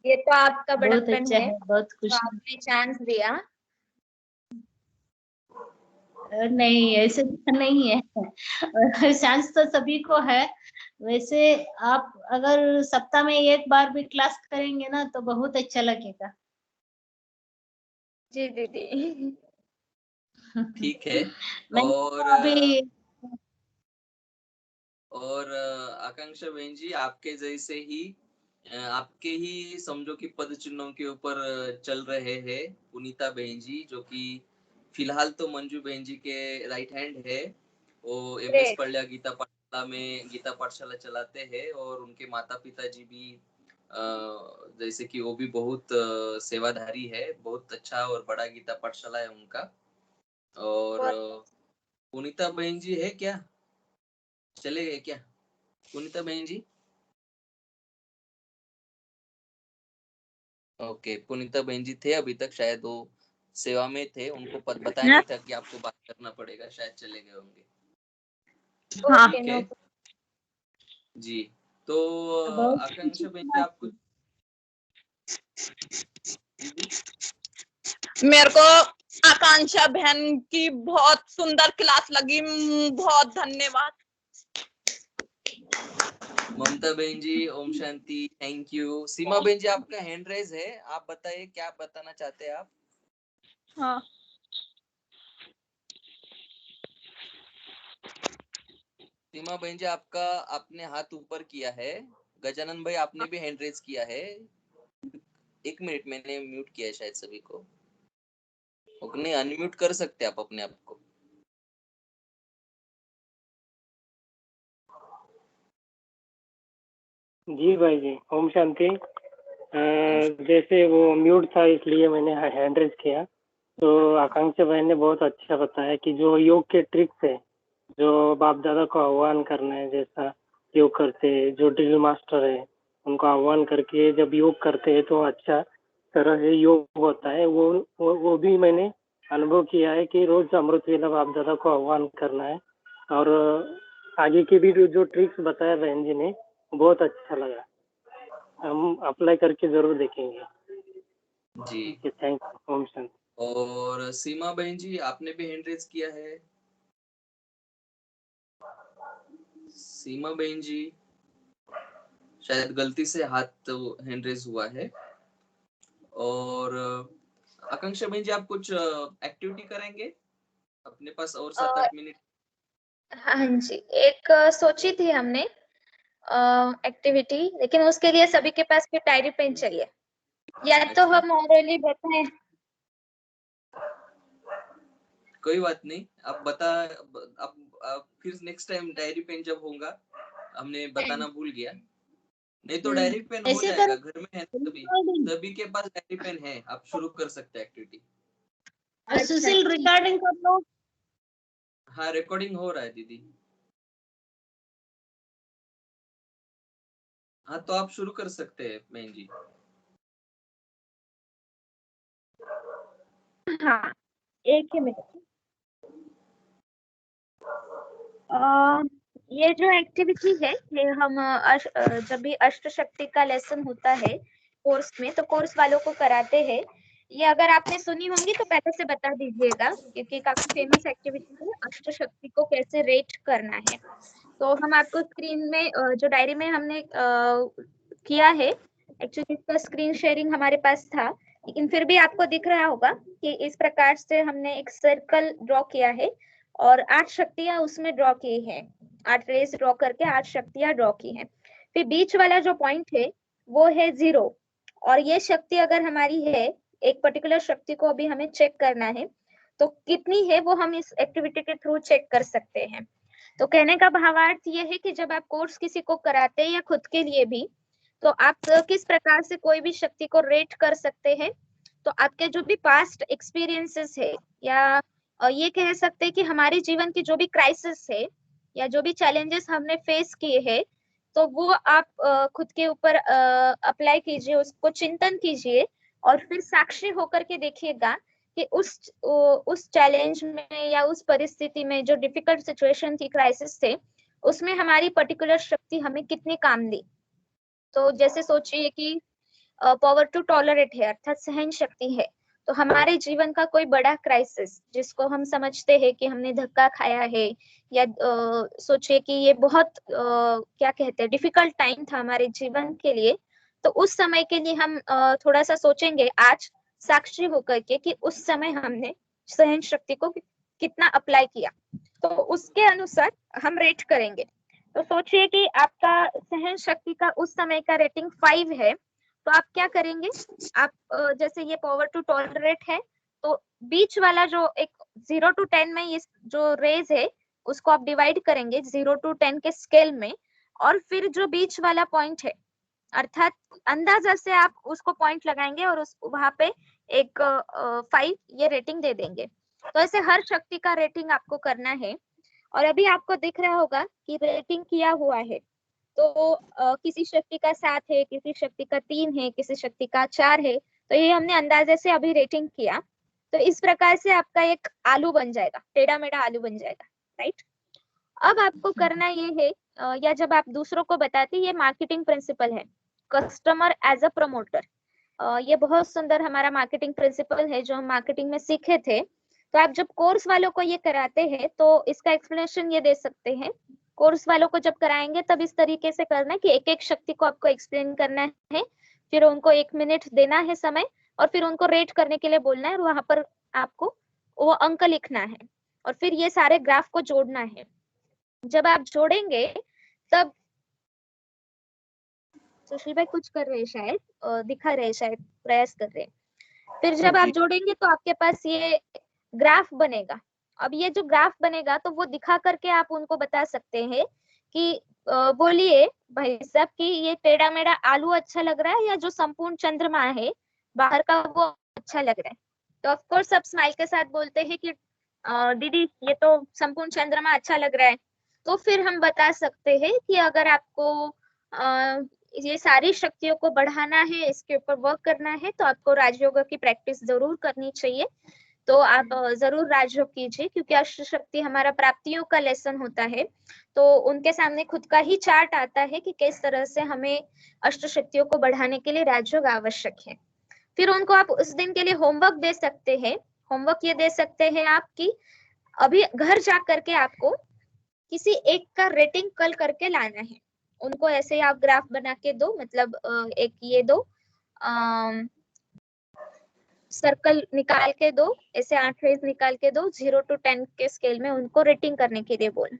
ये तो आपका बहुत बड़प्पन अच्छा है है, बहुत जो खुशी। आपने चांस दिया। नहीं ऐसे तो नहीं है चांस तो सभी को है। वैसे आप अगर सप्ताह में एक बार भी क्लास करेंगे ना तो बहुत अच्छा लगेगा। जी दीदी। ठीक है। मैंने और तो अभी आकांक्षा बहन जी, आपके जैसे ही आपके ही समझो कि पद चिन्हों के ऊपर चल रहे हैं पुनीता बहन जी, जो कि फिलहाल तो मंजू बहन जी के राइट हैंड है। वो एमएस ग्रेट। पढ़लिया गीता पाठशाला में गीता पाठशाला चलाते हैं। और उनके माता पिता जी भी जैसे कि वो भी बहुत सेवाधारी है, बहुत अच्छा और बड़ा गीता पाठशाला है उनका। और पुनीता बहन जी है क्या, चले गए क्या पुनीता बहन जी? ओके, पुनीता बहन जी थे अभी तक, शायद वो सेवा में थे, उनको बताया नहीं था कि आपको बात करना पड़ेगा, शायद चले गए होंगे। ओके, ठीक नो है जी। तो बहुत आकांक्षा बहन जी, आप कुछ मेरे को आकांक्षा बहन की बहुत सुंदर क्लास लगी, बहुत धन्यवाद। ममता बहन जी, ओम शांति, थैंक यू। सीमा बहन जी, आपका हैंड रेज है, आप बताइए क्या बताना चाहते हैं आप? हाँ, सीमा बहन जी, आपका आपने हाथ ऊपर किया है। गजानन भाई, आपने भी हैंड रेज किया है। एक मिनट, मैंने म्यूट किया है शायद सभी को। नहीं, अनम्यूट कर सकते आप अपने आप को। जी भाई जी, ओम शांति। जैसे वो म्यूट था इसलिए मैंने हैंड रेज किया। तो आकांक्षा बहन ने बहुत अच्छा बताया कि जो योग के ट्रिक्स है, जो बाप दादा को आह्वान करना है, जैसा योग करते हैं, जो ड्रिल मास्टर है उनको आह्वान करके जब योग करते हैं तो अच्छा तरह से योग होता है। वो भी मैंने अनुभव किया है कि रोज अमृत वेला बाप दादा को आह्वान करना है। और आगे के भी जो ट्रिक्स बताया बहन जी ने बहुत अच्छा लगा, हम अप्लाई करके जरूर देखेंगे जी। Thank you. ओम शांति। और सीमा बहन जी, आपने भी हैंड रेज किया है। सीमा बहन जी, शायद गलती से हाथ हैंड रेज हुआ है। और आकांक्षा बहन जी, आप कुछ एक्टिविटी करेंगे? अपने पास और 7-8 मिनट। हाँ जी, एक सोची थी हमने एक्टिविटी, लेकिन उसके लिए सभी के पास भी डायरी पेन चाहिए। या तो अच्छा। हम ऑरली बताएं। कोई बात नहीं, आप बता। अब फिर नेक्स्ट टाइम डायरी पेन जब होगा, हमने बताना भूल गया। नहीं तो डायरी पेन हो ऐसे जाएगा, तो घर में है सभी के पास डायरी पेन है। आप शुरू कर सकते हैं एक्टिविटी। सुशील रिकॉर्डिंग कर लो। हाँ, रिकॉर्डिंग हो रहा है दीदी। हाँ, तो आप शुरू कर सकते हैं बहन जी। हाँ, एक ही मिनट। ये जो एक्टिविटी है, ये हम जब भी अष्ट शक्ति का लेसन होता है कोर्स में, तो कोर्स वालों को कराते हैं। ये अगर आपने सुनी होंगी तो पहले से बता दीजिएगा, क्योंकि काफी फेमस एक्टिविटी है। अष्ट शक्ति को कैसे रेट करना है, तो हम आपको स्क्रीन में जो डायरी में हमने किया है, एक्चुअली इसका स्क्रीन शेयरिंग हमारे पास था, लेकिन फिर भी आपको दिख रहा होगा कि इस प्रकार से हमने एक सर्कल ड्रॉ किया है और 8 शक्तियां उसमें ड्रॉ की है। 8 रेस ड्रॉ करके 8 शक्तियां ड्रॉ की हैं। फिर बीच वाला जो पॉइंट है वो है 0, और ये शक्ति अगर हमारी है, एक पर्टिकुलर शक्ति को अभी हमें चेक करना है, तो कितनी है वो हम इस एक्टिविटी के थ्रू चेक कर सकते हैं। तो कहने का भावार्थ ये है कि जब आप कोर्स किसी को कराते हैं या खुद के लिए भी, तो आप किस प्रकार से कोई भी शक्ति को रेट कर सकते हैं। तो आपके जो भी पास्ट एक्सपीरियंसेस है, या ये कह सकते हैं कि हमारे जीवन की जो भी क्राइसिस है या जो भी चैलेंजेस हमने फेस किए हैं, तो वो आप खुद के ऊपर अप्लाई कीजिए, उसको चिंतन कीजिए, और फिर साक्षी होकर के देखिएगा कि उस चैलेंज में या उस परिस्थिति में जो डिफिकल्ट सिचुएशन थी, क्राइसिस थे, उसमें हमारी पर्टिकुलर शक्ति हमें कितनी काम दी। तो जैसे सोचिए कि पावर टू टॉलरेट है, अर्थात सहन शक्ति है। तो हमारे जीवन का कोई बड़ा क्राइसिस जिसको हम समझते हैं कि हमने धक्का खाया है, या सोचिए कि ये बहुत क्या कहते हैं, डिफिकल्ट टाइम था हमारे जीवन के लिए, तो उस समय के लिए हम थोड़ा सा सोचेंगे आज साक्षी होकर के कि उस समय हमने सहन शक्ति को कितना अप्लाई किया, तो उसके अनुसार हम रेट करेंगे। तो सोचिए कि आपका सहन शक्ति का उस समय का रेटिंग 5 है, तो आप क्या करेंगे, आप जैसे ये पावर टू टॉलरेट है, तो बीच वाला जो एक 0 to 10 में ये जो रेज है उसको आप डिवाइड करेंगे 0 to 10 के स्केल में, और फिर जो बीच वाला पॉइंट है, अर्थात अंदाजा से आप उसको पॉइंट लगाएंगे और उस वहां पे एक 5 ये रेटिंग दे देंगे। तो ऐसे हर शक्ति का रेटिंग आपको करना है। और अभी आपको दिख रहा होगा कि रेटिंग किया हुआ है, तो किसी शक्ति का 7 है, किसी शक्ति का 3 है, किसी शक्ति का 4 है, तो ये हमने अंदाजे से अभी रेटिंग किया। तो इस प्रकार से आपका एक आलू बन जाएगा, टेढ़ा मेढ़ा आलू बन जाएगा, राइट। अब आपको करना ये है, या जब आप दूसरों को बताते, ये मार्केटिंग प्रिंसिपल है, कस्टमर एज अ प्रमोटर। ये बहुत सुंदर हमारा मार्केटिंग प्रिंसिपल है जो हम मार्केटिंग में सीखे थे। तो आप जब कोर्स वालों को ये कराते हैं तो इसका एक्सप्लेनेशन ये दे सकते हैं। कोर्स वालों को जब कराएंगे तब इस तरीके से करना है कि एक एक शक्ति को आपको एक्सप्लेन करना है, फिर उनको 1 मिनट देना है समय, और फिर उनको रेट करने के लिए बोलना है, और वहां पर आपको वो अंक लिखना है, और फिर ये सारे ग्राफ को जोड़ना है। जब आप जोड़ेंगे तब सुशील भाई कुछ कर रहे हैं शायद, दिखा रहे हैं शायद, प्रयास कर रहे हैं। फिर जब आप जोड़ेंगे तो आपके पास ये ग्राफ बनेगा। अब ये जो ग्राफ बनेगा तो वो दिखा करके आप उनको बता सकते हैं कि बोलिए भाई साहब कि ये टेढ़ा मेढ़ा आलू अच्छा लग रहा है या जो संपूर्ण चंद्रमा है बाहर का वो अच्छा लग रहा है? तो ऑफ कोर्स सब स्माइल के साथ बोलते हैं कि दीदी ये तो संपूर्ण चंद्रमा अच्छा लग रहा है। तो फिर हम बता सकते हैं कि अगर आपको ये सारी शक्तियों को बढ़ाना है, इसके ऊपर वर्क करना है, तो आपको राजयोग की प्रैक्टिस जरूर करनी चाहिए। तो आप जरूर राजयोग कीजिए, क्योंकि अष्ट शक्ति हमारा प्राप्तियों का लेसन होता है। तो उनके सामने खुद का ही चार्ट आता है कि किस तरह से हमें अष्ट शक्तियों को बढ़ाने के लिए राजयोग आवश्यक है। फिर उनको आप उस दिन के लिए होमवर्क दे सकते हैं। होमवर्क ये दे सकते हैं आप कि अभी घर जा करके आपको किसी एक का रेटिंग कल करके लाना है। उनको ऐसे आप ग्राफ बना के दो, मतलब एक ये दो सर्कल निकाल के दो, ऐसे 8 रेज निकाल के दो, 0 to 10 के स्केल में उनको रेटिंग करने के लिए बोल।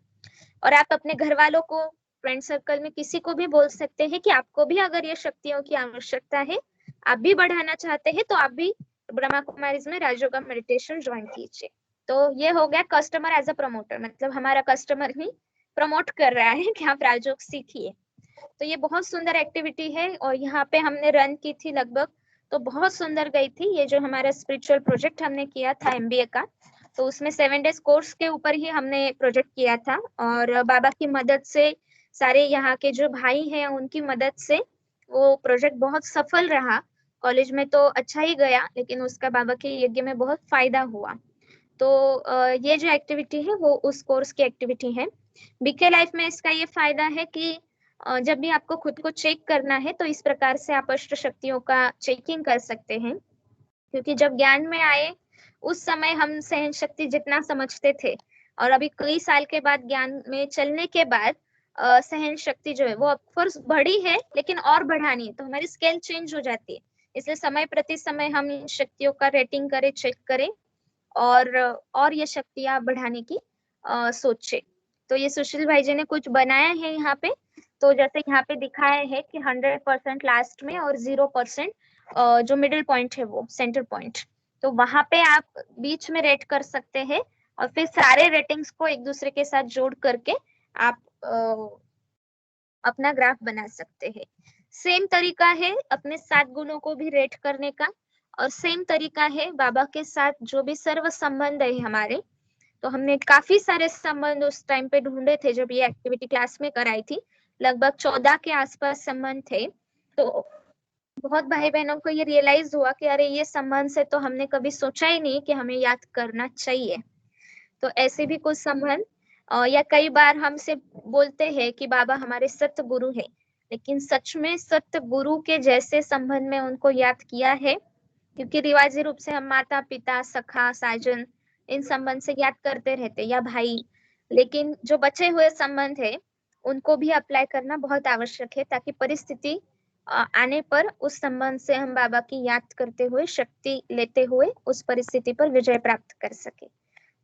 और आप अपने घर वालों को, फ्रेंड सर्कल में किसी को भी बोल सकते हैं कि आपको भी अगर ये शक्तियों की आवश्यकता है, आप भी बढ़ाना चाहते हैं, तो आप भी ब्रह्मा कुमारीज में राजयोगा मेडिटेशन ज्वाइन कीजिए। तो ये हो गया कस्टमर एज अ प्रमोटर, मतलब हमारा कस्टमर ही प्रमोट कर रहा है कि आप राजयोग सीखिए। तो ये बहुत सुंदर एक्टिविटी है और यहाँ पे हमने रन की थी लगभग, तो बहुत सुंदर गई थी। ये जो हमारा स्पिरिचुअल प्रोजेक्ट हमने किया था MBA का, तो उसमें 7 डेज कोर्स के ऊपर ही हमने प्रोजेक्ट किया था। और बाबा की मदद से, सारे यहाँ के जो भाई हैं उनकी मदद से वो प्रोजेक्ट बहुत सफल रहा। कॉलेज में तो अच्छा ही गया, लेकिन उसका बाबा के यज्ञ में बहुत फायदा हुआ। तो ये जो एक्टिविटी है वो उस कोर्स की एक्टिविटी है। बीके लाइफ में इसका ये फायदा है कि जब भी आपको खुद को चेक करना है, तो इस प्रकार से आप अष्ट शक्तियों का चेकिंग कर सकते हैं। क्योंकि जब ज्ञान में आए उस समय हम सहन शक्ति जितना समझते थे, और अभी कई साल के बाद ज्ञान में चलने के बाद सहन शक्ति जो है वो ऑफकोर्स बढ़ी है, लेकिन और बढ़ानी है, तो हमारी स्केल चेंज हो जाती है। इसलिए समय प्रति समय हम इन शक्तियों का रेटिंग करें, चेक करें और ये शक्तियां बढ़ाने की सोचे। तो ये सुशील भाई जी ने कुछ बनाया है यहाँ पे। तो जैसे यहाँ पे दिखाया है कि 100% लास्ट में और 0% जो मिडिल पॉइंट है वो सेंटर पॉइंट, तो वहां पे आप बीच में रेट कर सकते हैं और फिर सारे रेटिंग्स को एक दूसरे के साथ जोड़ करके आप अपना ग्राफ बना सकते हैं। सेम तरीका है अपने 7 गुणों को भी रेट करने का, और सेम तरीका है बाबा के साथ जो भी सर्व संबंध है हमारे। तो हमने काफी सारे संबंध उस टाइम पे ढूंढे थे जब ये एक्टिविटी क्लास में कराई थी, लगभग 14 के आसपास संबंध थे। तो बहुत भाई बहनों को ये रियलाइज हुआ कि अरे ये संबंध से तो हमने कभी सोचा ही नहीं कि हमें याद करना चाहिए। तो ऐसे भी कुछ संबंध, या कई बार हमसे बोलते हैं कि बाबा हमारे सत्य गुरु है, लेकिन सच में सत्य गुरु के जैसे संबंध में उनको याद किया है? क्योंकि रिवाजी रूप से हम माता पिता, सखा, साजन, इन संबंध से याद करते रहते, या भाई, लेकिन जो बचे हुए संबंध है उनको भी अप्लाई करना बहुत आवश्यक है, ताकि परिस्थिति आने पर उस संबंध से हम बाबा की याद करते हुए, शक्ति लेते हुए उस परिस्थिति पर विजय प्राप्त कर सके।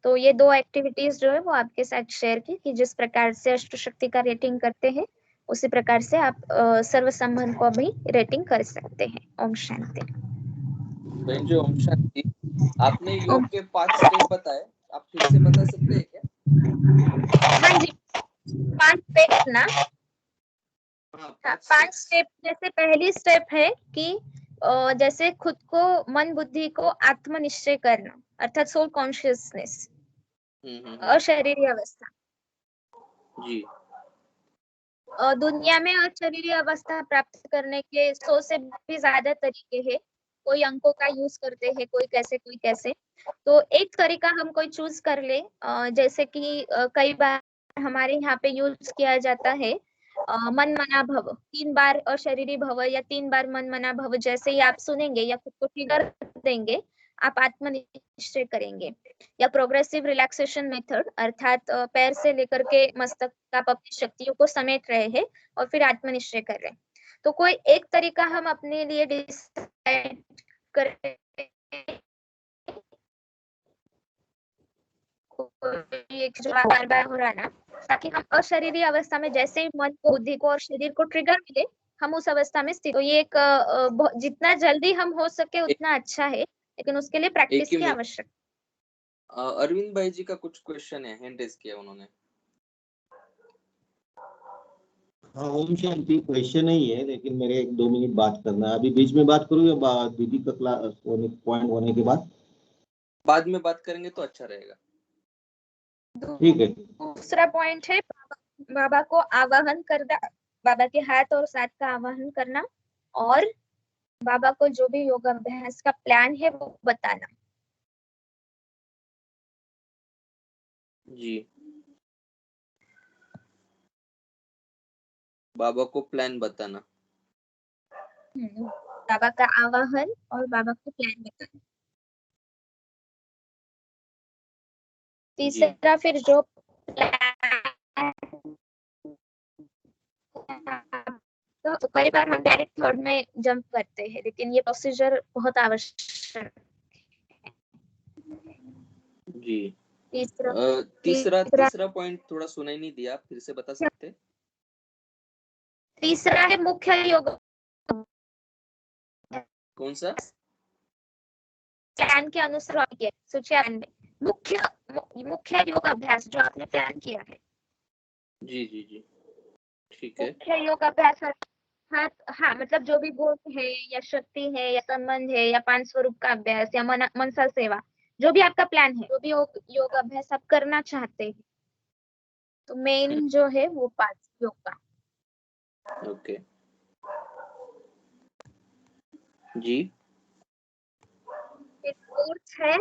तो ये 2 एक्टिविटीज जो है वो आपके साथ शेयर की कि जिस प्रकार से अष्ट शक्ति का रेटिंग करते हैं, उसी प्रकार से आप सर्व संबंध को भी रेटिंग कर सकते हैं। ओम शांति। बहन जी ओम शांति। आपने योग के 5 स्टेप बताए, आप फिर से बता सकते हैं क्या? हाँ जी, 5 स्टेप ना। हाँ, 5 स्टेप। जैसे पहली स्टेप है कि जैसे खुद को, मन बुद्धि को आत्मनिश्चय करना, अर्थात सोल कॉन्शियसनेस, अशरीरी अवस्था। जी। दुनिया में अशरीरी अवस्था प्राप्त करने के 100 से भी ज्यादा तरीके हैं। कोई अंकों का यूज करते हैं, कोई कैसे कोई कैसे। तो एक तरीका हम कोई चूज कर ले, जैसे कि कई बार हमारे यहाँ पे यूज किया जाता है मन मना भव, 3 बार अशरीरी भव या 3 बार मन मना भव। जैसे ही आप सुनेंगे या खुद को ट्रिगर देंगे, आप आत्मनिश्चय करेंगे। या प्रोग्रेसिव रिलैक्सेशन मेथड, अर्थात पैर से लेकर के मस्तक तक आप अपनी शक्तियों को समेट रहे हैं और फिर आत्मनिश्चय कर रहे हैं। तो कोई एक तरीका हम अपने लिए डिसाइड करें, बार-बार हो रहा है ना, ताकि हम अशरीरी अवस्था में जैसे ही मन को, बुद्धि को और शरीर को ट्रिगर मिले, हम उस अवस्था में स्थित हो। ये एक जितना जल्दी हम हो सके उतना अच्छा है, लेकिन उसके लिए प्रैक्टिस की आवश्यकता। अरविंद भाई जी का कुछ क्वेश्चन है, हैंड रेज किया उन्होंने। हाँ ओम शांति, क्वेश्चन नहीं है लेकिन मेरे 1-2 मिनट बात करना है। अभी बीच में बात करूँ या दीदी का क्लास पॉइंट होने के बाद? बाद में बात करेंगे तो अच्छा रहेगा। ठीक है। दूसरा पॉइंट है बाबा को आवाहन करना, बाबा के हाथ और साथ का आवाहन करना, और बाबा को जो भी योग अभ्यास का प्लान है वो बताना। जी, बाबा को प्लान बताना। बाबा का आवाहन और बाबा को प्लान बताना। तीसरा फिर जो तो कई बार हम डायरेक्ट थर्ड में जंप करते हैं, लेकिन ये प्रोसीजर बहुत आवश्यक है। जी, तीसरा तीसरा पॉइंट थोड़ा सुनाई नहीं दिया, फिर से बता सकते? तीसरा है मुख्य योग। कौन सा? प्लान के अनुसार सूची में मुख्य योग अभ्यास जो आपने प्लान किया है। जी जी जी, ठीक है। मुख्य योग अभ्यास हाँ, मतलब जो भी गोल है या शक्ति है या संबंध है या 5 स्वरूप का अभ्यास या मनसा सेवा, जो भी आपका प्लान है, जो भी योग अभ्यास आप करना चाहते हैं, तो मेन जो है वो 5 योग का। ओके जी। फिर फोर्थ है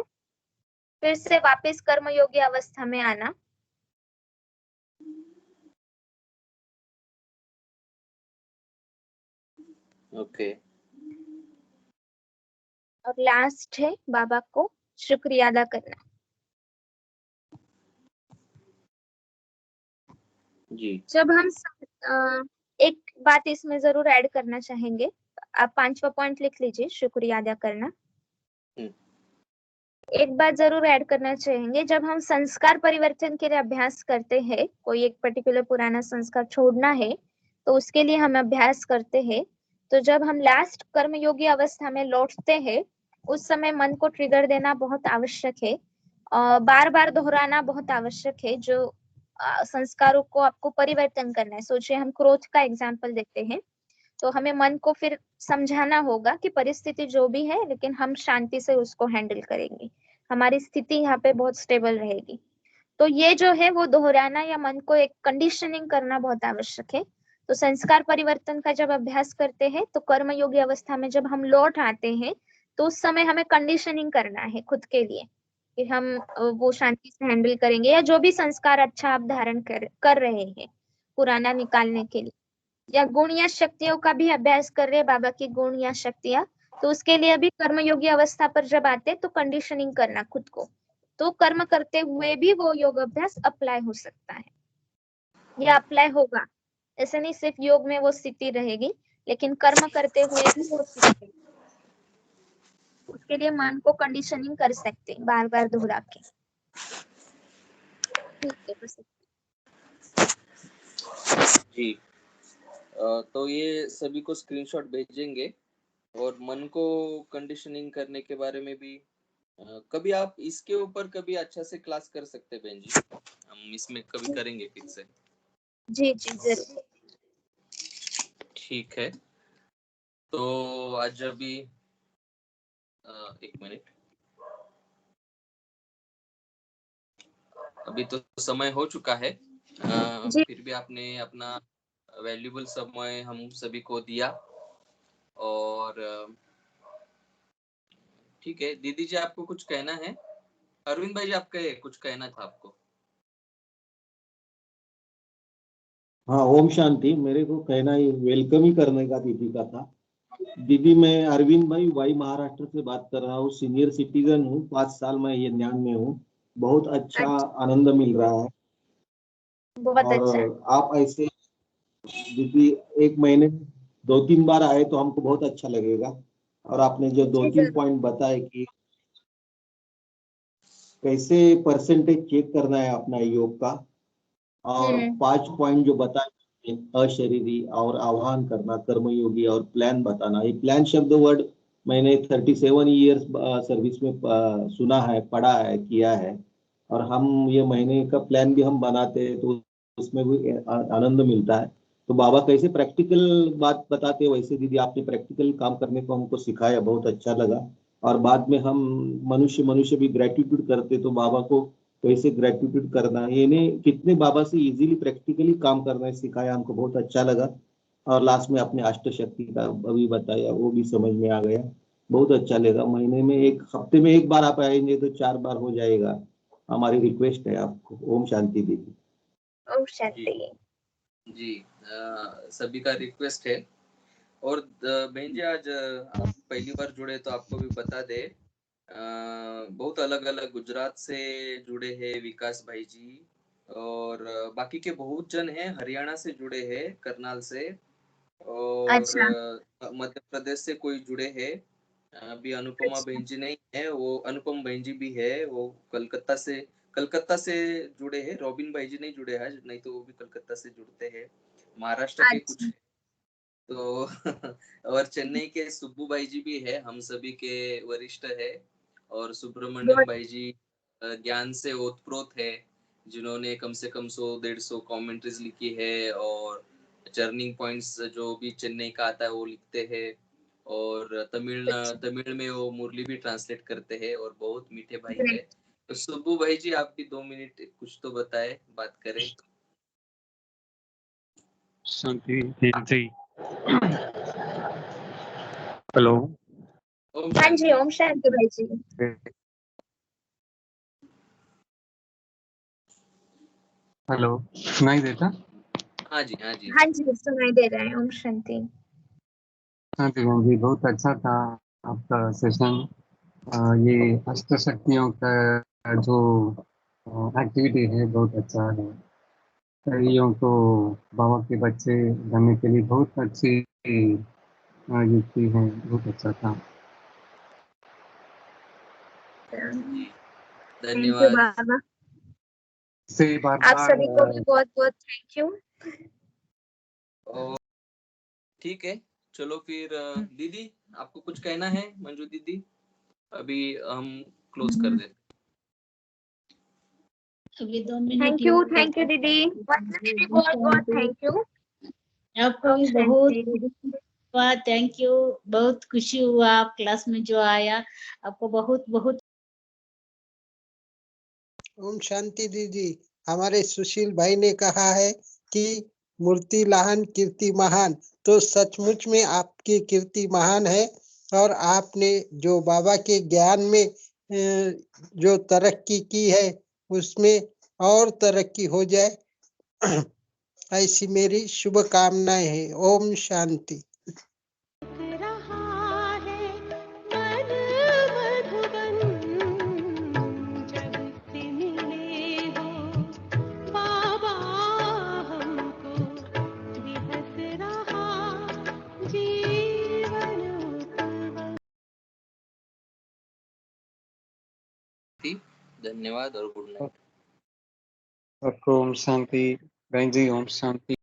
फिर से वापस कर्मयोगी अवस्था में आना। ओके। और लास्ट है बाबा को शुक्रिया अदा करना। जी। जब हम एक बात इसमें जरूर ऐड करना चाहेंगे, आप 5वां पॉइंट लिख लीजिए, शुक्रिया अदा करना। एक बात जरूर ऐड करना चाहेंगे, जब हम संस्कार परिवर्तन के लिए अभ्यास करते हैं, कोई एक पर्टिकुलर पुराना संस्कार छोड़ना है तो उसके लिए हम अभ्यास करते हैं, तो जब हम लास्ट कर्मयोगी अवस्था में लौटते हैं उस समय मन को ट्रिगर देना बहुत आवश्यक है, बार बार दोहराना बहुत आवश्यक है। जो संस्कारों को आपको परिवर्तन करना है, सोचिए हम क्रोध का एग्जाम्पल देते हैं, तो हमें मन को फिर समझाना होगा कि परिस्थिति जो भी है लेकिन हम शांति से उसको हैंडल करेंगे, हमारी स्थिति यहाँ पे बहुत स्टेबल रहेगी। तो ये जो है वो दोहराना या मन को एक कंडीशनिंग करना बहुत आवश्यक है। तो संस्कार परिवर्तन का जब अभ्यास करते हैं तो कर्मयोगी अवस्था में जब हम लौट आते हैं तो उस समय हमें कंडीशनिंग करना है खुद के लिए कि हम वो शांति से हैंडल करेंगे, या जो भी संस्कार अच्छा आप धारण कर रहे हैं पुराना निकालने के लिए, या गुण या शक्तियों का भी अभ्यास कर रहे हैं, बाबा की गुण या शक्तियां, तो उसके लिए भी कर्मयोगी अवस्था पर जब आते हैं तो कंडीशनिंग करना खुद को, तो कर्म करते हुए भी वो योग अभ्यास अप्लाई हो सकता है या अप्लाई होगा। ऐसे नहीं सिर्फ योग में वो स्थिति रहेगी, लेकिन कर्म करते हुए भी वो स्थिति, उसके लिए मन को कंडीशनिंग कर सकते हैं बार बार दोहरा के। ठीक है, बस। जी, तो ये सभी को स्क्रीनशॉट भेजेंगे, और मन को कंडीशनिंग करने के बारे में भी कभी आप इसके ऊपर कभी अच्छा से क्लास कर सकते हैं बहन जी, हम इसमें कभी करेंगे फिर से। जी जी जरूर। ठीक है, तो आज अभी 1 मिनट, अभी तो समय हो चुका है, फिर भी आपने अपना वैल्यूबल समय हम सभी को दिया, और ठीक है। दीदी जी आपको कुछ कहना है? अरविंद भाई जी आपका कुछ कहना था आपको? हाँ ओम शांति, मेरे को कहना ही वेलकम ही करने का दीदी का था। दीदी मैं अरविंद भाई वाई महाराष्ट्र से बात कर रहा हूँ, सीनियर सिटीजन हूँ, 5 साल मैं ये ज्ञान में हूँ, बहुत अच्छा आनंद मिल रहा है। बहुत और अच्छा। आप ऐसे दीदी 1 महीने 2-3 बार आए तो हमको बहुत अच्छा लगेगा। और आपने जो 2-3 पॉइंट बताए कि कैसे परसेंटेज चेक करना है अपना योग का, और 5 पॉइंट जो बताए अशरीरी और आह्वान करना, कर्मयोगी और प्लान बताना। ये प्लान शब्द वर्ड मैंने 37 ईयर्स सर्विस में सुना है, पढ़ा है, किया है, और हम ये महीने का प्लान भी हम बनाते हैं तो उसमें भी आनंद मिलता है। तो बाबा कैसे प्रैक्टिकल बात बताते, वैसे दीदी आपने प्रैक्टिकल काम करने को हमको सिखाया, बहुत अच्छा लगा। और बाद में हम मनुष्य मनुष्य भी ग्रेटिट्यूड करते, तो बाबा को कैसे ग्रेटिट्यूड करना है, इन्हें कितने बाबा से इजीली प्रैक्टिकली काम करना है सिखाया, हमको बहुत अच्छा लगा। और लास्ट में आपने अष्ट शक्ति का अभी बताया, वो भी समझ में आ गया, बहुत अच्छा लगा। महीने में हफ्ते में एक बार आप आएंगे तो 4 बार हो जाएगा, हमारी रिक्वेस्ट है आपको। ओम शांति दीदी। ओम शांति। जी सभी का रिक्वेस्ट है। और बहन जी आज आप पहली बार जुड़े तो आपको भी बता दे, बहुत अलग अलग गुजरात से जुड़े हैं विकास भाई जी, और बाकी के बहुत जन हैं, हरियाणा से जुड़े हैं, करनाल से, और अच्छा। मध्य प्रदेश से कोई जुड़े हैं। अभी अनुपमा बहन जी नहीं है, वो अनुपम बहन जी भी है, वो कलकत्ता से जुड़े हैं। रॉबिन भाई जी नहीं जुड़े आज, नहीं तो वो भी कलकत्ता से जुड़ते हैं। महाराष्ट्र के कुछ अच्छा। तो और चेन्नई के सुब्बू भाई जी भी है, हम सभी के वरिष्ठ है। और सुब्रमण्यम बहुत भाई जी ज्ञान से ओतप्रोत है, जिन्होंने कम से कम 100-150 कमेंट्रीज लिखी है, और टर्निंग पॉइंट्स जो भी चेन्नई का आता है वो लिखते हैं, और तमिल में वो मुरली भी ट्रांसलेट करते हैं, और बहुत मीठे भाई है। ग्रेट। तो सुब्बू भाई जी आप भी 2 मिनट कुछ तो बताए, बात करें। शांति जी। हेलो। ओम हाँ जी, शांति। ओम शांति भाई जी। हेलो, सुनाई देता? हाँ जी हाँ जी। हाँ जी, सुनाई दे रहा है। ओम शांति। शांति बहन जी, बहुत अच्छा था आपका सेशन। ये अष्ट शक्तियों का जो एक्टिविटी है बहुत अच्छा है। कईयों को बाबा के बच्चे बनने के लिए बहुत अच्छी युक्ति है, बहुत अच्छा था। थैंक यू धन्यवाद। बाबा। से बार आप बार सभी को भी बहुत बहुत थैंक यू। और ठीक है, चलो फिर दीदी आपको कुछ कहना है, मंजू दीदी? अभी हम क्लोज कर देते। अभी 2 मिनट थैंक ही यू होगा। दीदी। वंदना दीदी बहुत बहुत थैंक यू। आपको भी बहुत थैंक यू। बहुत खुशी हुआ आप क्लास में जो आया, आपको बहुत बहुत। ओम शांति दीदी। हमारे सुशील भाई ने कहा है कि मूर्ति लाहन कीर्ति महान, तो सचमुच में आपकी कीर्ति महान है। और आपने जो बाबा के ज्ञान में जो तरक्की की है, उसमें और तरक्की हो जाए, ऐसी मेरी शुभकामनाएं है। ओम शांति। धन्यवाद और गुड नाइट। सबको ओम शांति। बहन जी ओम शांति।